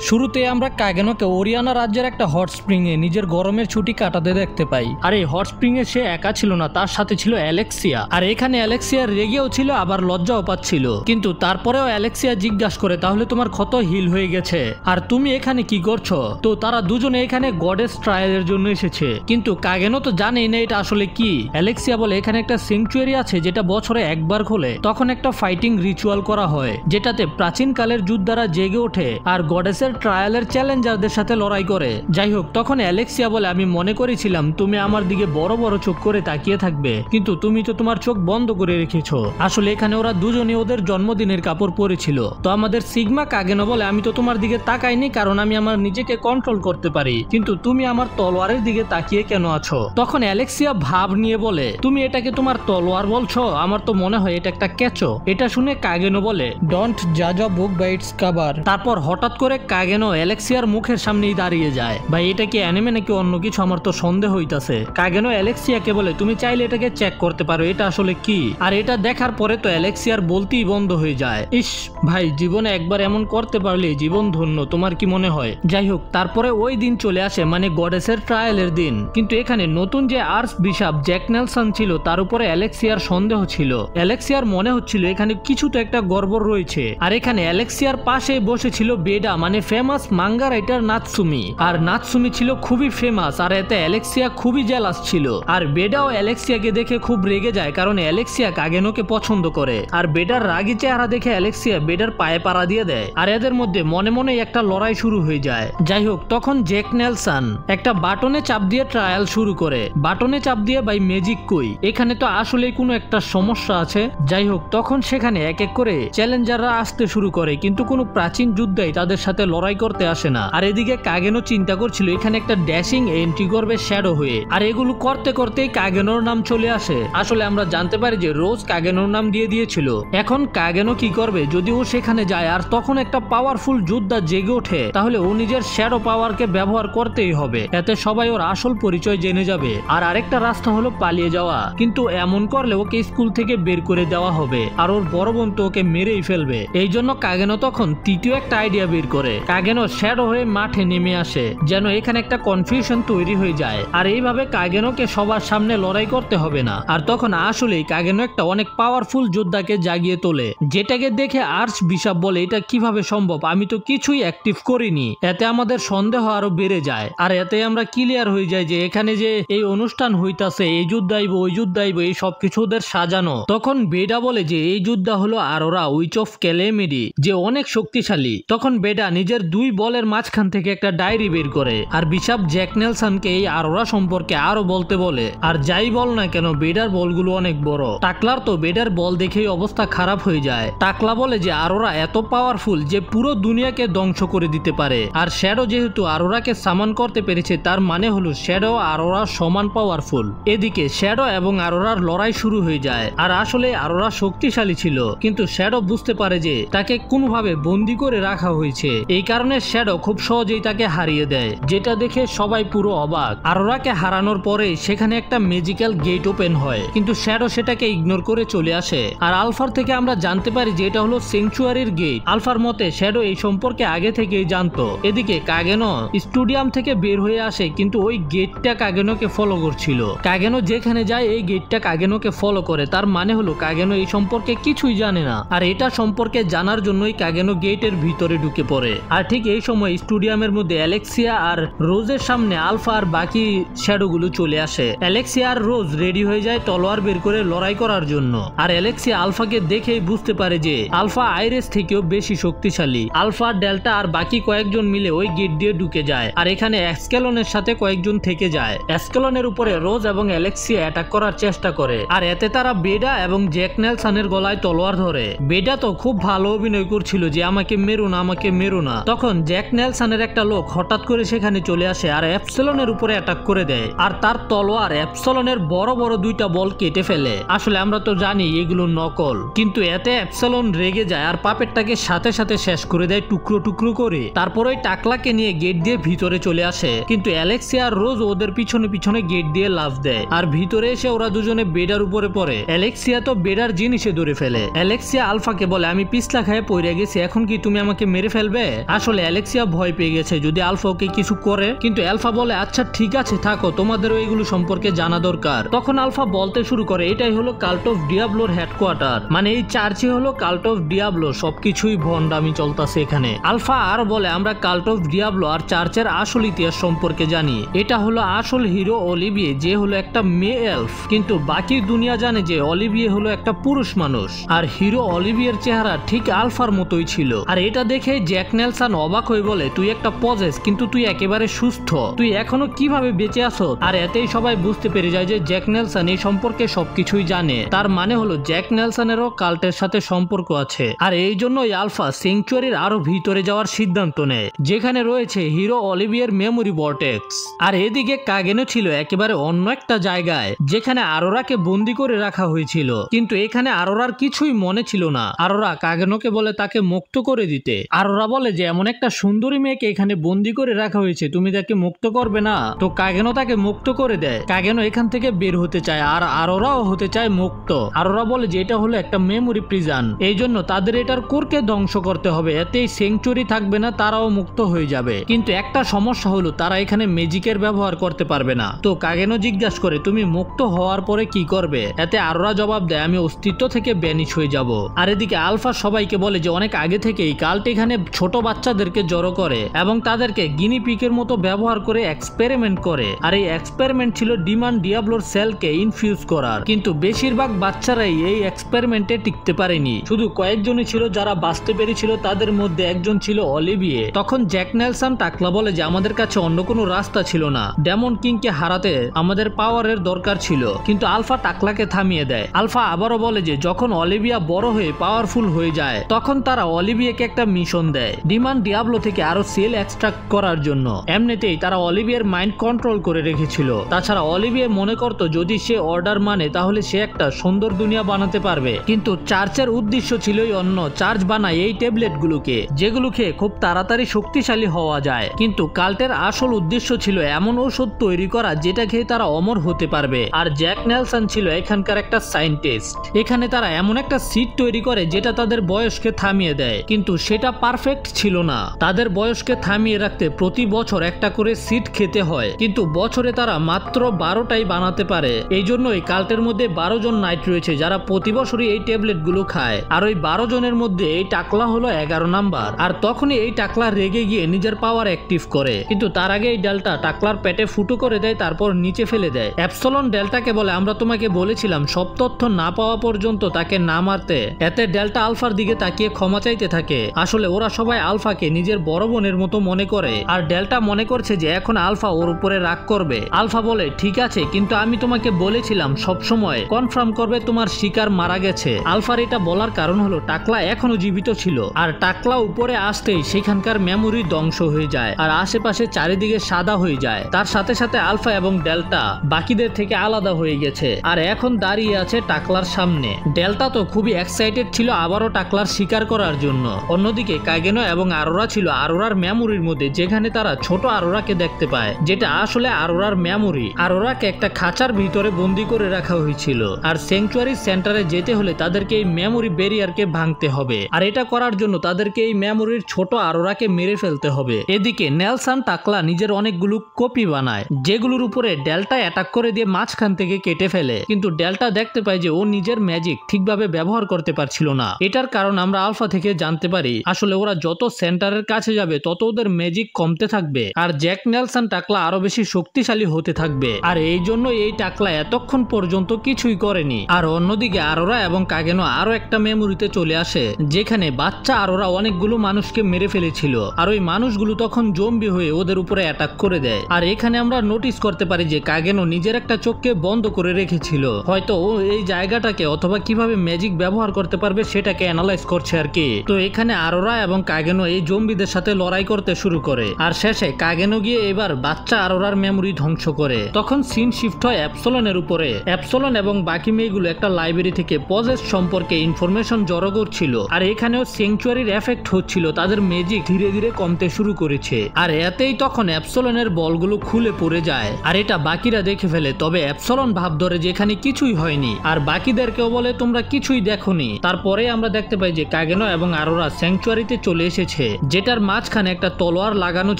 শুরুতে আমরা কাগেনোকে ওরিয়ানা রাজ্যের একটা হট স্প্রিং এ নিজের গরমের ছুটি কাটাতে দেখতে পাই। আর এই হট স্প্রিং এ সে একা ছিল না, তার সাথে ছিল অ্যালেক্সিয়া। আর এখানে অ্যালেক্সিয়া রেগেও ছিল, আবার লজ্জাও পাচ্ছিল। কিন্তু তারপরেও অ্যালেক্সিয়া জিজ্ঞাসা করে, তাহলে তোমার ক্ষত হিল হয়ে গেছে আর তুমি এখানে কি করছো? তো তারা দুজনে এখানে গডেস ট্রায়ালের জন্য এসেছে, কিন্তু কাগেনো তো জানেই না এটা আসলে কি। অ্যালেক্সিয়া বলে এখানে একটা স্যাংচুয়ারি আছে যেটা বছরে একবার খোলে, তখন একটা ফাইটিং রিচুয়াল করা হয় যেটাতে প্রাচীন কালের যোদ্ধারা জেগে ওঠে আর গডেসের ট্রায়ালের চ্যালেঞ্জারদের সাথে লড়াই করে। যাই হোক, তখন অ্যালেক্সিয়া বলে, আমি মনে করেছিলাম তুমি আমার দিকে বড় বড় চোখ করে তাকিয়ে থাকবে, কিন্তু তুমি তো তোমার চোখ বন্ধ করে রেখেছো। আসলে এখানে ওরা দুজনে ওদের জন্মদিনের কাপড় পরেছিল। তো আমাদের সিগমা কাগেনো বলে, আমি তো তোমার দিকে তাকাইনি কারণ আমি আমার নিজেকে কন্ট্রোল করতে পারি, কিন্তু তুমি আমার তলোয়ারের দিকে তাকিয়ে কেন আছো? তখন অ্যালেক্সিয়া ভাব নিয়ে বলে, তুমি এটাকে তোমার তলোয়ার বলছো? আমার তো মনে হয় এটা একটা কেঁচো। এটা শুনে কাগেনো বলে, ডোন্ট জাজ আ বুক বাই ইটস কভার। তারপর হঠাৎ করে কাগেনো অ্যালেক্সিয়ার মুখের সামনেই দাঁড়িয়ে যায়। ভাই এটা কি অ্যানিমে নাকি অন্য কিছু? আমার তো সন্দেহ হইতাছে। কাগেনো অ্যালেক্সিয়াকে বলে, তুমি চাইলে এটাকে চেক করতে পারো, এটা আসলে কি। আর এটা দেখার পরে তো অ্যালেক্সিয়ার বলতেই বন্ধ হয়ে যায়। ইস ভাই, জীবনে একবার এমন করতে পারলে জীবন ধন্য। তোমার কি মনে হয়? যাই হোক, তারপরে ওই দিন চলে আসে, মানে গডেসের ট্রায়ালের দিন। কিন্তু এখানে নতুন যে আর্চ বিশপ জ্যাক নেলসন ছিল তার উপরে অ্যালেক্সিয়ার সন্দেহ ছিল। অ্যালেক্সিয়ার মনে হচ্ছিল এখানে কিছু তো একটা গড়বড় রয়েছে। আর এখানে অ্যালেক্সিয়ার পাশে বসেছিল বেডা, মানে ফেমাস মাঙ্গা রাইটার নাৎসুমি। আর নাৎসুমি ছিল খুবই ফেমাস, আর এতে অ্যালেক্সিয়া খুবই জেলাস ছিল। আর বেডাও অ্যালেক্সিয়াকে দেখে খুব রেগে যায়, কারণ অ্যালেক্সিয়া কাগেনোকে পছন্দ করে। আর বেডার রাগী চেহারা দেখে অ্যালেক্সিয়া বেডার পায়ে পাড়া দিয়ে দেয়, আর এদের মধ্যে মনে মনে একটা লড়াই শুরু হয়ে যায়। যাই হোক, তখন জ্যাক নেলসন একটা বাটনে চাপ দিয়ে ট্রায়াল শুরু করে। বাটনে চাপ দিয়ে বাই ম্যাজিক কই, এখানে তো আসলে কোনো একটা সমস্যা আছে। যাই হোক, তখন সেখানে এক এক করে চ্যালেঞ্জাররা আসতে শুরু করে, কিন্তু কোনো প্রাচীন যোদ্ধাই তাদের সাথে লড়াই করতে আসে না। আর এদিকে কাগেনো চিন্তা করছিল এখানে একটা ড্যাশিং এন্ট্রি করবে শ্যাডো হয়ে। আর এগুলো করতে করতেই কাগেনোর নাম চলে আসে। আসলে আমরা জানতে পারি যে রোজ কাগেনোর নাম দিয়ে দিয়েছিল। এখন কাগেনো কি করবে? যদি ও সেখানে যায় আর তখন একটা পাওয়ারফুল যোদ্ধা জেগে ওঠে, তাহলে ও নিজের শ্যাডো পাওয়ারকে ব্যবহার করতেই হবে, এতে সবাই ওর আসল পরিচয় জেনে যাবে। আর আরেকটা রাস্তা হলো পালিয়ে যাওয়া, কিন্তু এমন করলে ওকে স্কুল থেকে বের করে দেওয়া হবে আর ওর বড় বোন তো ওকে মেরেই ফেলবে। এই জন্য কাগেনো তখন তৃতীয় একটা আইডিয়া বের করে। কাগেনো শ্যাডো হয়ে মাঠে নেমে আসে, যেন এখানে একটা কনফিউশন তৈরি হয়ে যায়। আর এইভাবে কাগেনোকে সবার সামনে লড়াই করতে হবে না। আর তখন আসলেই কাগেনো একটা অনেক পাওয়ারফুল যোদ্ধাকে জাগিয়ে তোলে, যেটাকে দেখে আর্চ বিশপ বলে, এটা কিভাবে সম্ভব? আমি তো কিছুই অ্যাক্টিভ করিনি। এতে আমাদের সন্দেহ আরো বেড়ে যায়। আর এতে আমরা ক্লিয়ার হয়ে যায় যে এখানে যে এই অনুষ্ঠান হইতাছে, এই যুদ্ধ আইব ওই যুদ্ধ আইব, এই সবকিছু ওদের সাজানো। তখন বেডা বলে যে এই যোদ্ধা হলো আরোরা, উইচ অফ ক্যালেমিডি, যে অনেক শক্তিশালী। তখন বেডা নিজের দুই বলের মাঝখান থেকে একটা ডায়েরি বের করে আর বিশপ জ্যাক নেলসনকে এই আরোরা সম্পর্কে আরো বলতে বলে। আর যাই বল না কেন, বেডার বলগুলো অনেক বড়। টাকলার তো বেডার বল দেখেই অবস্থা খারাপ হয়ে যায়। টাকলা বলে যে আরোরা এত পাওয়ারফুল যে পুরো দুনিয়াকে ধ্বংস করে দিতে পারে। আর শ্যাডো যেহেতু আরোরাকে সামান করতে পেরেছে, তার মানে হলো শ্যাডো আরোরা সমান পাওয়ারফুল। এদিকে শ্যাডো এবং আরোরার লড়াই শুরু হয়ে যায়। আর আসলে আরোরা শক্তিশালী ছিল, কিন্তু শ্যাডো বুঝতে পারে যে তাকে কোনোভাবে বন্দি করে রাখা হয়েছে। এই কারণে শ্যাডো খুব সহজেই তাকে হারিয়ে দেয়, যেটা দেখে সবাই পুরো অবাক। আরোরাকে হারানোর পরে সেখানে একটা ম্যাজিক্যাল গেট ওপেন হয়, কিন্তু শ্যাডো সেটাকে ইগনোর করে চলে আসে। আর আলফার থেকে আমরা জানতে পারি যে এটা হলো স্যাংচুয়ারির গেট। আলফার মতে শ্যাডো এই সম্পর্কে আগে থেকেই জানতো। এদিকে কাগেনো স্টেডিয়াম থেকে বের হয়ে আসে, কিন্তু ওই গেটটা কাগেনোকে ফলো করছিল। কাগেনো যেখানে যায় এই গেটটা কাগেনোকে ফলো করে, তার মানে হলো কাগেনো এই সম্পর্কে কিছুই জানে না। আর এটা সম্পর্কে জানার জন্যই কাগেনো গেটের ভিতরে ঢুকে পড়ে। আর ঠিক এই সময় স্টেডিয়ামের মধ্যে অ্যালেক্সিয়া আর রোজের সামনে আলফা আর বাকি শ্যাডোগুলো চলে আসে। অ্যালেক্সিয়া আর রোজ রেডি হয়ে যায় তলোয়ার বের করে লড়াই করার জন্য। আর অ্যালেক্সিয়া আলফাকে দেখেই বুঝতে পারে যে আলফা আইরেস থেকেও বেশি শক্তিশালী। আলফা, ডেল্টা আর বাকি কয়েকজন মিলে ওই গেট দিয়ে ঢুকে যায়। আর এখানে এক্সকেলনের সাথে কয়েকজন থেকে যায়। এক্সকেলনের উপরে রোজ এবং অ্যালেক্সিয়া অ্যাটাক করার চেষ্টা করে, আর এতে তারা বেডা এবং জ্যাক নেলসনের গলায় তলোয়ার ধরে। বেডা তো খুব ভালো অভিনয় করছিল যে আমাকে মেরো না, আমাকে মেরো না। তখন জ্যাক নেলসনের একটা লোক হঠাৎ করে সেখানে চলে আসে আর অ্যাপসিলনের উপরে অ্যাটাক করে দেয়। আর তার তলোয়ার অ্যাপসিলনের বড় বড় দুইটা বল কেটে ফেলে। আসলে আমরা তো জানি এগুলো নকল, কিন্তু এতে অ্যাপসিলন রেগে যায় আর পাপেটটাকে সাথে সাথে শেষ করে দেয় টুকরো টুকরো করে। তারপর ওই টাকলাকে নিয়ে গেট দিয়ে ভিতরে চলে আসে, কিন্তু অ্যালেক্সিয়া আর রোজ ওদের পিছনে পিছনে গেট দিয়ে লাফ দেয়। আর ভিতরে এসে ওরা দুজনে বেডার উপরে পড়ে। অ্যালেক্সিয়া তো বেডার জিনিসে ধরে ফেলে। অ্যালেক্সিয়া আলফাকে বলে, আমি পিছলা খায় পড়ে গেছি, এখন কি তুমি আমাকে মেরে ফেলবে? আসলে অ্যালেক্সিয়া ভয় পেয়ে গেছে যদি আলফা ওকে কিছু করে, কিন্তু আলফা বলে আচ্ছা ঠিক আছে থাকো, তোমাদেরও এগুলো সম্পর্কে জানা দরকার। তখন আলফা বলতে শুরু করে এটাই হলো কাল্ট অফ ডিয়াবলোর হেডকোয়ার্টার, মানে এই চার্চই হলো কাল্ট অফ ডিয়াবলো, সবকিছুই ভন্ডামি চলতেছে এখানে। আলফা আর বলে আমরা কাল্ট অফ ডিয়াবলো আর চার্চের আসল ইতিহাস সম্পর্কে জানি। এটা হলো আসল হিরো অলিভিয়ে, যে হলো একটা মেয়ে এলফ, কিন্তু বাকি দুনিয়া জানে যে অলিভিয়ে হলো একটা পুরুষ মানুষ। আর হিরো অলিভিয়ের চেহারা ঠিক আলফার মতোই ছিল। আর এটা দেখে জ্যাক নেলসন অবাক হয়ে বলে তুই একটা পজেস, কিন্তু তুই একেবারে সুস্থ, তুই এখনো কিভাবে বেঁচে আছো? আর এতেই সবাই বুঝতে পেরে যায় যে জ্যাক নেলসন এই সম্পর্কে সবকিছুই জানে। তার মানে হলো জ্যাক নেলসনেরও কাল্টের সাথে সম্পর্ক আছে। আর এই জন্যই আলফা স্যাংচুয়ারির আরো ভিতরে যাওয়ার সিদ্ধান্ত নেয়, যেখানে রয়েছে হিরো অলিভিয়ের মেমোরি ভর্টেক্স। আর এদিকে কাগেনো ছিল একেবারে অন্য একটা জায়গায়, যেখানে আরোরাকে বন্দি করে রাখা হয়েছিল। কিন্তু এখানে আরোরার কিছুই মনে ছিল না। আরোরা কাগেনোকে বলে তাকে মুক্ত করে দিতে। আরোরা বলে যে এমন একটা সুন্দরী মেয়েকে এখানে বন্দি করে রাখা হয়েছে, তুমি তাকে মুক্ত করবে না? তো কাগেনো তাকে মুক্ত করে দেয়। কাগেনো এখান থেকে বের হতে চায়, আর আরোরাও হতে চায় মুক্ত। আরোরা বলে যে এটা হলো একটা মেমোরি প্রিজন, এই জন্য তাদের এটার কোরকে ধ্বংস করতে হবে, এতেই সেঞ্চুরি থাকবে না, তারাও মুক্ত হয়ে যাবে। কিন্তু একটা সমস্যা হলো তারা এখানে ম্যাজিকের ব্যবহার করতে পারবে না। তো কাগেনো জিজ্ঞাসা করে তুমি মুক্ত হওয়ার পরে কি করবে? এতে আরোরা জবাব দেয় আমি অস্তিত্ব থেকে ব্যানিশ হয়ে যাব। আর এদিকে আলফা সবাইকে বলে যে অনেক আগে থেকেই কাল্ট এখানে ছোট বাচ্চাদেরকে জড়ো করে এবং তাদেরকে গিনি পিকের মতো ব্যবহার করে এক্সপেরিমেন্ট করে। আর এই এক্সপেরিমেন্ট ছিল ডিমান ডিয়াবলোর সেলকে ইনফিউজ করার, কিন্তু বেশিরভাগ বাচ্চারাই এই এক্সপেরিমেন্টে টিকতে পারেনি। শুধু কয়েকজনই ছিল যারা বাঁচতে পেরেছিল, তাদের মধ্যে একজন ছিল অলিভিয়ে। তখন জ্যাক নেলসন টাকলা বলে যে আমাদের কাছে অন্য কোনো রাস্তা ছিল না, ডেমন কিংকে হারাতে আমাদের পাওয়ারের দরকার ছিল। কিন্তু আলফা টাকলাকে থামিয়ে দেয়। আলফা আবারও বলে যে যখন অলিভিয়া বড় হয়ে পাওয়ারফুল হয়ে যায় তখন তারা অলিভিয়াকে একটা মিশন দেয় ডিমান ডিয়াবলো থেকে আরো সেল এক্সট্রাক্ট করার জন্য। এমনিতেই তারা অলিভিয়ার মাইন্ড কন্ট্রোল করে রেখেছিল। তাছাড়া অলিভিয়া মনে করত যদি সে অর্ডার মানে তাহলে সে একটা সুন্দর দুনিয়া বানাতে পারবে, কিন্তু চার্চের উদ্দেশ্য ছিলই অন্য। চার্চ বানায় এই ট্যাবলেট গুলোকে, যেগুলো খেয়ে খুব তাড়াতাড়ি শক্তিশালী হওয়া যায়, কিন্তু কাল্টের আসল উদ্দেশ্য ছিল এমন ঔষধ তৈরি করা যেটা খেয়ে তারা অমর হতে পারবে। আর জ্যাক নেলসন ছিল এখানকার একটা সায়েন্টিস্ট। এখানে তারা এমন একটা সিড তৈরি করে যেটা তাদের বয়সকে থামিয়ে দেয়, কিন্তু সেটা পারফেক্ট ছিল না। তাদের বয়সকে থামিয়ে রাখতে প্রতি বছর একটা করে সিড খেতে হয়, কিন্তু বছরে তারা মাত্র 12টাই বানাতে পারে। এই জন্যই কাল্টের মধ্যে 12 জন নাইট রয়েছে যারা প্রতি বছরই এই ট্যাবলেট গুলো খায়। আর ওই 12 জনের মধ্যে এই টাকলা হলো 11 নাম্বার। আর তখনই এই টাকলা রেগে গিয়ে নিজের পাওয়ার অ্যাক্টিভ করে, কিন্তু তার আগে এই ডেল্টা টাকলার পেটে ফুটো করে দেয়, তারপর নিচে ফেলে দেয়। অ্যাপসলন ডেল্টাকে বলে আমরা তোমাকে বলেছিলাম সব তথ্য না পাওয়া পর্যন্ত তাকে না মারতে। এতে ডেল্টা আলফার দিকে তাকিয়ে ক্ষমা চাইতে থাকে। আসলে ওরা সবাই আলফাকে নিজের বড় বোনের মতো মনে করে, আর ডেল্টা মনে করছে যে এখন আলফা ওর উপরে রাগ করবে। আলফা বলে ঠিক আছে, কিন্তু আমি তোমাকে বলেছিলাম সবসময় কনফার্ম করবে তোমার শিকার মারা গেছে। আলফার এটা বলার কারণ হলো টাকলা এখনো জীবিত ছিল, আর টাকলা উপরে আসতেই সেখানকার মেমোরি ধ্বংস হয়ে যায় আর আশেপাশে চারিদিকে সাদা হয়ে যায়। তার সাথে সাথে আলফা এবং ডেল্টা বাকিদের থেকে আলাদা হয়ে গেছে আর এখন দাঁড়িয়ে আছে টাকলার সামনে। ডেল্টা তো খুবই এক্সাইটেড ছিল আবারও টাকলার শিকার করার জন্য। অন্যদিকে কাগেনো এবং আরোরা ছিল আরোরার মেমোরির মধ্যে, যেখানে তারা ছোট আরোরাকে দেখতে পায়, যেটা আসলে আরোরার মেমোরি। আরোরাকে একটা খাঁচার ভিতরে বন্দি করে রাখা হয়েছিল, আর স্যাংচুয়ারি সেন্টারে যেতে হলে তাদেরকে এই মেমোরি ব্যারিয়ারকে ভাঙতে হবে, আর এটা করার জন্য তাদেরকে এই মেমোরির ছোট আরোরাকে মেরে ফেলতে হবে। এদিকে নেলসন টাকলা নিজের অনেকগুলো কপি বানায়, যেগুলোর উপরে ডেল্টা অ্যাটাক করে দিয়ে মাঝখান থেকে কেটে ফেলে, কিন্তু ডেল্টা দেখতে পায় যে ও নিজের ম্যাজিক ঠিকভাবে ব্যবহার করতে পারছিল না। এটার কারণ আমরা আলফা থেকে জানতে পারি। আসলে ওরা যত সেন্টারের কাছে যাবে তত ওদের ম্যাজিক কমতে থাকবে, আর জ্যাক নেলসন টাকলা আরো বেশি শক্তিশালী হতে থাকবে। আর এই জন্য এই টাকলা এতক্ষণ পর্যন্ত কিছুই করেনি। আর অন্যদিকে আরোরা এবং কাগেনো আরো একটা মেমোরিতে চলে আসে, যেখানে বাচ্চা আরোরা অনেকগুলো মানুষকে মেরে ফেলেছিল, আর ওই মানুষগুলো তখন জম্বি হয়ে ওদের উপরে অ্যাটাক করে দেয়। আর এখানে আমরা নোটিস করতে পারি যে কাগেনো নিজের একটা চোখকে বন্ধ করে রেখেছিল, হয়তো ও এই জায়গাটাকে অথবা কিভাবে ম্যাজিক ব্যবহার করতে পারবে সেটাকে অ্যানালাইজ করছে আর কি। তো এখানে আরোরা এবং কাগেনো এই জম্বিদের সাথে লড়াই করতে শুরু করে, আর শেষে কাগেনো গিয়ে এবার বাচ্চা আরোরার মেমোরি ধ্বংস করে। তখন সিন শিফট হয় অ্যাপসলনের উপরে। অ্যাপসলন এবং বাকি মেয়েগুলো একটা লাইব্রেরি থেকে পজেস সম্পর্কে ইনফরমেশন জড়ো করছিল, আর এখানেও স্যাংচুয়ারির এফেক্ট হচ্ছিল, তাদের ম্যাজিক ধীরে ধীরে কমতে শুরু করেছে। আর এতেই তখন অ্যাপসলনের বলগুলো খুলে পড়ে যায়, আর এটা বাকিরা দেখে ফেলে। তবে অ্যাপসলন ভাব ধরে যে এখানে কিছুই হয়নি, আর বাকিদেরকেও বলে তোমরা কিছুই দেখোনি। তারপরে আমরা দেখতে পাই যে কাগেনো এবং আরোরা স্যাংচুয়ারিতে চলে এসেছে। রয়েছে, যেটার মাঝখানে একটা তলোয়ার লাগানো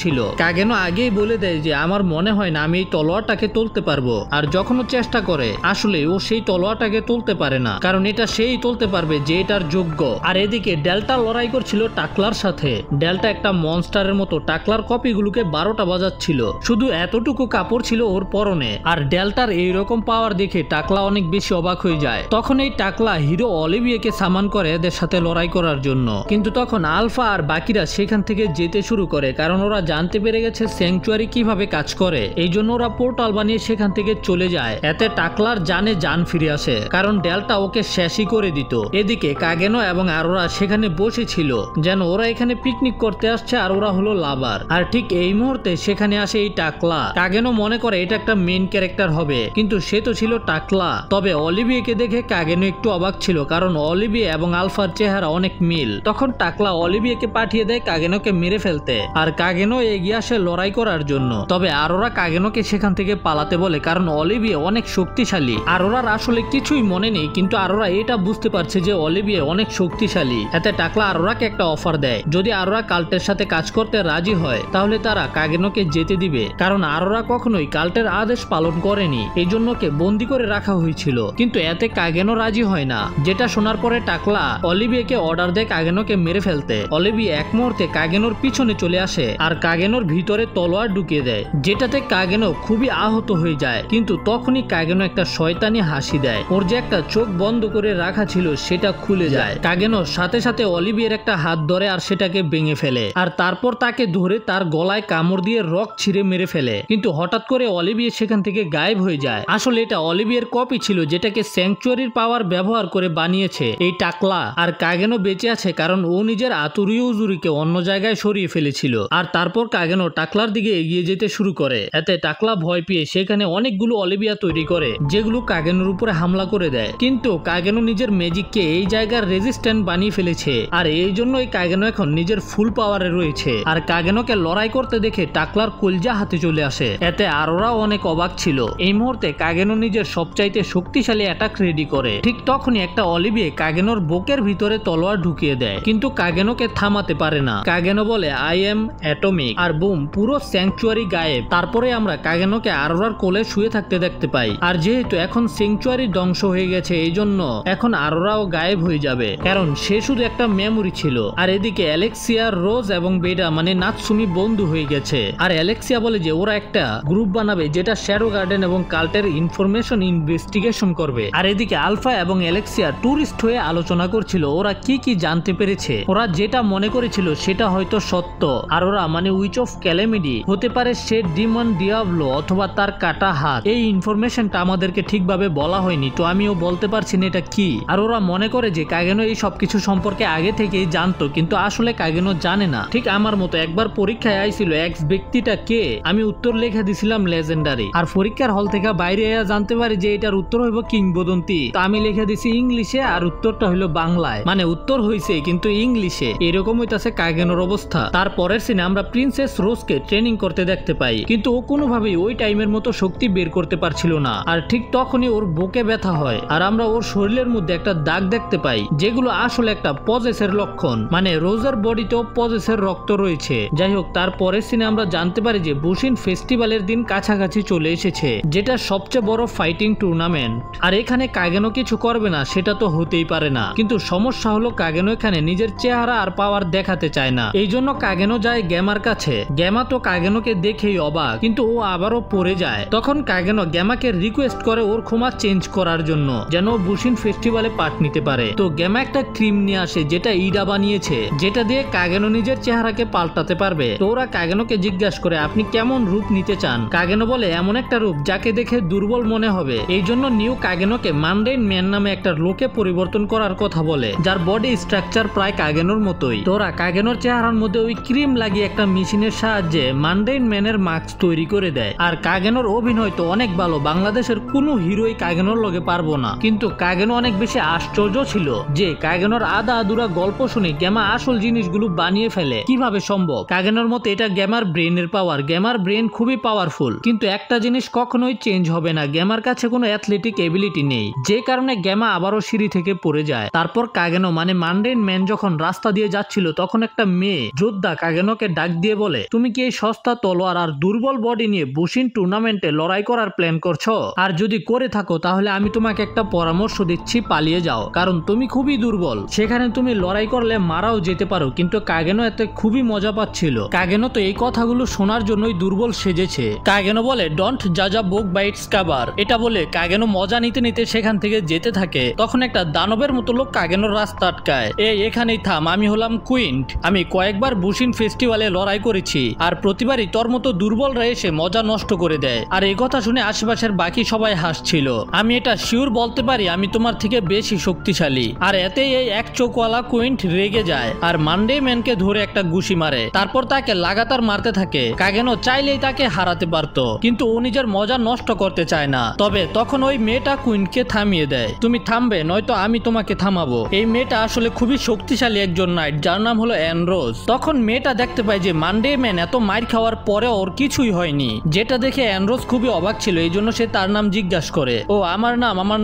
ছিল। কাগেনো আগেই বলে দেয় যে আমার মনে হয় না আমি এই তলোয়ারটাকে তুলতে পারবো। আর যখন ও চেষ্টা করে আসলে ও সেই তলোয়ারটাকে তুলতে পারে না, কারণ এটা সেই তুলতে পারবে যে এটার যোগ্য। আর এদিকে ডেল্টা লড়াই করছিল টাকলার সাথে। ডেল্টা একটা মনস্টারের মতো টাকলার কপিগুলোকে 12টা বাজাচ্ছিল। শুধু এতটুকু কাপড় ছিল ওর পরনে। আর ডেল্টার এইরকম পাওয়ার দেখে টাকলা অনেক বেশি অবাক হয়ে যায়। তখন এই টাকলা হিরো অলিভিয়াকে সামান করে এদের সাথে লড়াই করার জন্য। কিন্তু তখন আলফা আর বাকিরা সেখান থেকে যেতে শুরু করে, কারণ ওরা জানতে পেরে গেছে স্যাংচুয়ারি কিভাবে কাজ করে। এই জন্য ওরা পোর্টাল বানিয়ে সেখান থেকে চলে যায়। এতে টাকলার জানে জান ফিরে আসে, কারণ ডেল্টা ওকে শেষই করে দিত। এদিকে কাগেনো এবং আরোরা সেখানে বসেছিল যেন ওরা এখানে পিকনিক করতে আসছে আর ওরা হলো লাভার। আর ঠিক এই মুহূর্তে সেখানে আসে এই টাকলা। কাগেনো মনে করে এটা একটা মেইন ক্যারেক্টার হবে, কিন্তু সে তো ছিল টাকলা। তবে অলিভিয়াকে দেখে কাগেনো একটু অবাক ছিল, কারণ অলিভিয়া এবং আলফার চেহারা অনেক মিল। তখন টাকলা অলিভিয়াকে পাঠিয়ে দেয় কাগেনোকে মেরে ফেলতে, আর কাগেনো এগিয়ে আসে লড়াই করার জন্য। তবে আরোরা কাগেনোকে সেখান থেকে পালাতে বলে, কারণ অলিভিয়া অনেক শক্তিশালী। আরোরার আসলে কিছুই মনে নেই, কিন্তু আরোরা এটা বুঝতে পারছে যে অলিভিয়া অনেক শক্তিশালী। এতে টাকলা আরোরাকে একটা অফার দেয়, যদি আরোরা কাল্টের সাথে কাজ করতে রাজি হয় তাহলে তারা কাগেনোকে যেতে দিবে, কারণ আরোরা কখনোই কাল্টের আদেশ পালন করেনি, এই জন্য কে বন্দি করে রাখা হয়েছিল। কিন্তু এতে কাগেনো রাজি হয় না, যেটা শোনার পরে টাকলা অলিভিয়াকে অর্ডার দেয় কাগেনোকে মেরে ফেলতে। অলিভিয়া এক মুহূর্তে কাগেনোর পিছনে চলে আসে আর কাগেনোর ভিতরে তলোয়ার ঢুকিয়ে দেয়, যেটাতে কাগেনো খুবই আহত হয়ে যায়। কিন্তু তখনই কাগেনো একটা শয়তানি হাসি দেয়, ওর যে একটা চোখ বন্ধ করে রাখা ছিল সেটা খুলে যায়। কাগেনোর সাথে সাথে অলিভিয়ার একটা হাত ধরে আর সেটাকে ভেঙে ফেলে, আর তারপর তাকে ধরে তার গলায় কামড় দিয়ে রক ছিঁড়ে মেরে ফেলে। কিন্তু হঠাৎ করে অলিভিয়া সেখান থেকে গায়েব হয়ে যায়। আসলে এটা অলিভিয়ার কপি ছিল, যেটাকে স্যাংচুয়ারির পাওয়ার ব্যবহার করে বানিয়েছে এই টাকলা। আর কাগেনো বেঁচে আছে কারণ ও নিজের আতুরীয় উজুরিকে অন্য জায়গায় সরিয়ে ফেলেছিল। আর তারপর কাগেনো টাকলার দিকে এগিয়ে যেতে শুরু করে। এতে টাকলা ভয় পেয়ে সেখানে অনেকগুলো অলিভিয়া তৈরি করে, যেগুলো কাগেনোর উপরে হামলা করে দেয়। কিন্তু কাগেনো নিজের ম্যাজিককে এই জায়গার রেজিস্ট্যান্ট বানিয়ে ফেলেছে, আর এই জন্যই কাগেনো এখন নিজের ফুল পাওয়ারে রয়েছে। আর কাগেনোকে লড়াই করতে দেখে টাকলার কলজা হাতে চলে আসে। এতে আরোরাও অনেক অবাক ছিল। এই মুহূর্তে কাগেনো নিজের সবচাইতে শক্তিশালী অ্যাটাক রেডি করে। ঠিক তখনই একটা অলিভিয়া কাগেনোর বুকের ভিতরে তলোয়ার ঢুকিয়ে দেয়, কিন্তু কাগেনোকে থামাতে পারে না। কাগেনো বলে আই এম অ্যাটমিক, আর বুম, পুরো স্যাংচুয়ারি গায়েব। তারপরে আমরা কাগেনোকে আরোরার কোলে শুয়ে থাকতে দেখতে পাই। আর যেহেতু এখন স্যাংচুয়ারি ধ্বংস হয়ে গেছে, এই জন্য এখন আরোরাও গায়েব হয়ে যাবে, কারণ সে শুধু একটা মেমোরি ছিল। আর এদিকে অ্যালেক্সিয়া, রোজ এবং বেডা মানে নাৎসুমি বন্ধু হয়ে গেছে। আর অ্যালেক্সিয়া বলে যে ওরা একটা গ্রুপ বানাবে যেটা শ্যাডো গার্ডেন এবং কাল্টের ইনফরমেশন ইনভেস্টিগেশন করবে। আর এদিকে আলফা এবং অ্যালেক্সিয়া টুরিস্ট হয়ে আলোচনা করছিল ওরা কি কি জানতে পেরেছে। ওরা যেটা মনে করেছিল সেটা হয়তো সত্য, আর ওরা মানে উইচ অফ ক্যালেমিডি হতে পারে সে ডিমন ডিয়াবলো অথবা তার কাটা হাত। এই ইনফরমেশনটা আমাদেরকে ঠিকভাবে বলা হয়নি, তো আমিও বলতে পারছি না এটা কি। আর ওরা মনে করে যে কাগেনো এই সবকিছু সম্পর্কে আগে থেকেই জানতো, কিন্তু আসলে কাগেনো জানে না। ঠিক আমার মতো একবার পরীক্ষায় আইছিল এক্স ব্যক্তিটা কে, আমি উত্তর লেখা দিছিলাম লেজেন্ডারি, আর পরীক্ষার হল থেকে বাইরে জানতে পারি যে এটার উত্তর হইব কিংবদন্তি। তো আমি লিখে দিছি ইংলিশে আর উত্তরটা হইলো বাংলায়, মানে উত্তর হইছে কিন্তু ইংলিশে। এরকম হইতাছে কাগেনোর অবস্থা। তারপরের সিনে আমরা প্রিন্সেস রোজকে ট্রেনিং করতে দেখতে পাই, কিন্তু ও কোনোভাবেই ওই টাইমের মতো শক্তি বের করতে পারছিল না। আর ঠিক তখনই ওর বুকে ব্যথা হয়, আর আমরা ওর শরীরের মধ্যে একটা দাগ দেখতে পাই, যেগুলো আসলে একটা পজেসের লক্ষণ, মানে রোজের বডিতেও পজেসের রক্ত রয়েছে। যাই হোক, তারপরের সিনে আমরা জানতে পারি যে বুশিন ফেস্টিভ্যালের দিন কাছাকাছি চলে এসেছে, যেটা সবচেয়ে বড় ফাইটিং টুর্নামেন্ট। আর এখানে কাগেনো কিছু করবে না সেটা তো হতেই পারে না, কিন্তু সমস্যা হলো কাগেনো এখানে নিজের চেহারা আর পাওয়ার দেখাতে চায় না। এই জন্য কাগেনো যায় গ্যামার কাছে। গ্যামা তো কাগেনোকে দেখেই অবাক, কিন্তু ও আবারও পড়ে যায়। তখন কাগেনো গ্যামাকে রিকোয়েস্ট করে ওর ক্ষমা চেঞ্জ করার জন্য, যেন বুশিন ফেস্টিভ্যালে পার্ট নিতে পারে। তো গ্যামা একটা ক্রিম নিয়ে আসে যেটা ইডা বানিয়েছে, যেটা দিয়ে কাগেনো নিজের চেহারাকে পাল্টাতে পারবে। তো ওরা কাগেনোকে জিজ্ঞাসা করে আপনি কেমন রূপ নিতে চান। কাগেনো বলে এমন একটা রূপ যাকে দেখে দুর্বল মনে হবে। এই জন্য নিউ কাগেনোকে মানডেইন ম্যান নামে একটা লোকে পরিবর্তন করার কথা বলে, যার বডি স্ট্রাকচার প্রায় কাগেনোর মতোই। তো ওরা কাগেনোর চেহারার মধ্যে ওই ক্রিম লাগিয়ে একটা মেশিনের সাহায্যে মানডেইন ম্যানের মাস্ক তৈরি করে দেয়। আর কাগেনোর অভিনয় তো অনেক ভালো, বাংলাদেশের কোনো হিরোই কাগেনোর লগে পারবো না। কিন্তু কাগেনো অনেক বেশি আশ্চর্য ছিল যে কাগেনোর আধা আধুরা গল্প শুনে গ্যামা আসল জিনিসগুলো বানিয়ে ফেলে কিভাবে সম্ভব। কাগেনোর মতে এটা গ্যামার ব্রেনের পাওয়ার। গ্যামার ব্রেন খুবই পাওয়ারফুল, কিন্তু একটা জিনিস কখনোই চেঞ্জ হবে না, গ্যামার কাছে কোনো অ্যাথলেটিক এবিলিটি নেই, যে কারণে গ্যামা আবারও সিঁড়ি থেকে পড়ে যায়। তারপর কাগেনো মানে মানডেইন ম্যান যখন রাস্তা দিয়ে যাচ্ছিল তখন একটা মেয়ে যোদ্ধা কাগেনোকে ডাক দিয়ে বলে, তুমি কি এই সস্তা তলোয়ার আর দুর্বল বডি নিয়ে বুশিন টুর্নামেন্টে লড়াই করার প্ল্যান করছো? আর যদি করে থাকো তাহলে আমি তোমাকে একটা পরামর্শ দিচ্ছি, পালিয়ে যাও, কারণ তুমি খুবই দুর্বল। সেখানে তুমি লড়াই করলে মারাও যেতে পারো। কিন্তু কাগেনো এতে খুবই মজা পাচ্ছিল। কাগেনো তো এই কথাগুলো শোনার জন্যই দুর্বল সেজেছে। কাগেনো বলে, ডোন্ট জাজ আ বুক বাই ইটস কভার। এটা বলে কাগেনো মজা নিতে নিতে সেখান থেকে যেতে থাকে। তখন একটা দানবের মতো লোক কাগেনোর রাস্তা আটকায়। এখানেই থাম, আমি হলাম কুইন্ট। আমি কয়েকবার বুশিন ফেস্টিভ্যালে লড়াই করেছি, আর প্রতিবারই তোর মতো দুর্বলরা এসে মজা নষ্ট করে দেয়। আর এই কথা শুনে আশেপাশের বাকি সবাই হাসছিল। আমি এটা শিওর বলতে পারি আমি তোমার থেকে বেশি শক্তিশালী। আর এতেই এই এক চোখওয়ালা কুইন্ট রেগে যায় আর মানডে ম্যানকে ধরে একটা ঘুষি মারে। তারপর তাকে লাগাতার মারতে থাকে। কাগেনো চাইলেই তাকে হারাতে পারত, কিন্তু ও নিজের মজা নষ্ট করতে চায় না। তবে তখন ওই মেয়েটা কুইন্টকে থামিয়ে দেয়। তুমি থামবে, নয়তো আমি তোমাকে থামাবো। এই মেয়েটা আসলে খুবই শক্তিশালী একজন নাইট, যার নাম হলো অ্যানরোজ। তখন মেয়েটা দেখতে পায় যে মানডে ম্যান এত মাইর খাওয়ার পরে ওর কিছুই হয়নি, যেটা দেখে অ্যানরোজ খুবই অবাক ছিল। এই জন্য সে তার নাম জিজ্ঞাসা করে, ও আমার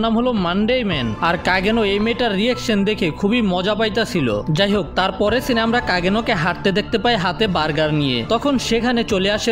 নাম হলো মানডে ম্যান। আর কাগেনো এই মেয়েটার রিয়াকশন দেখে খুবই মজা পাইতাছিল। যাই হোক, তারপরে সিনে আমরা কাগেনোকে হাঁটতে দেখতে পাই হাতে বার্গার নিয়ে। তখন সেখানে চলে আসে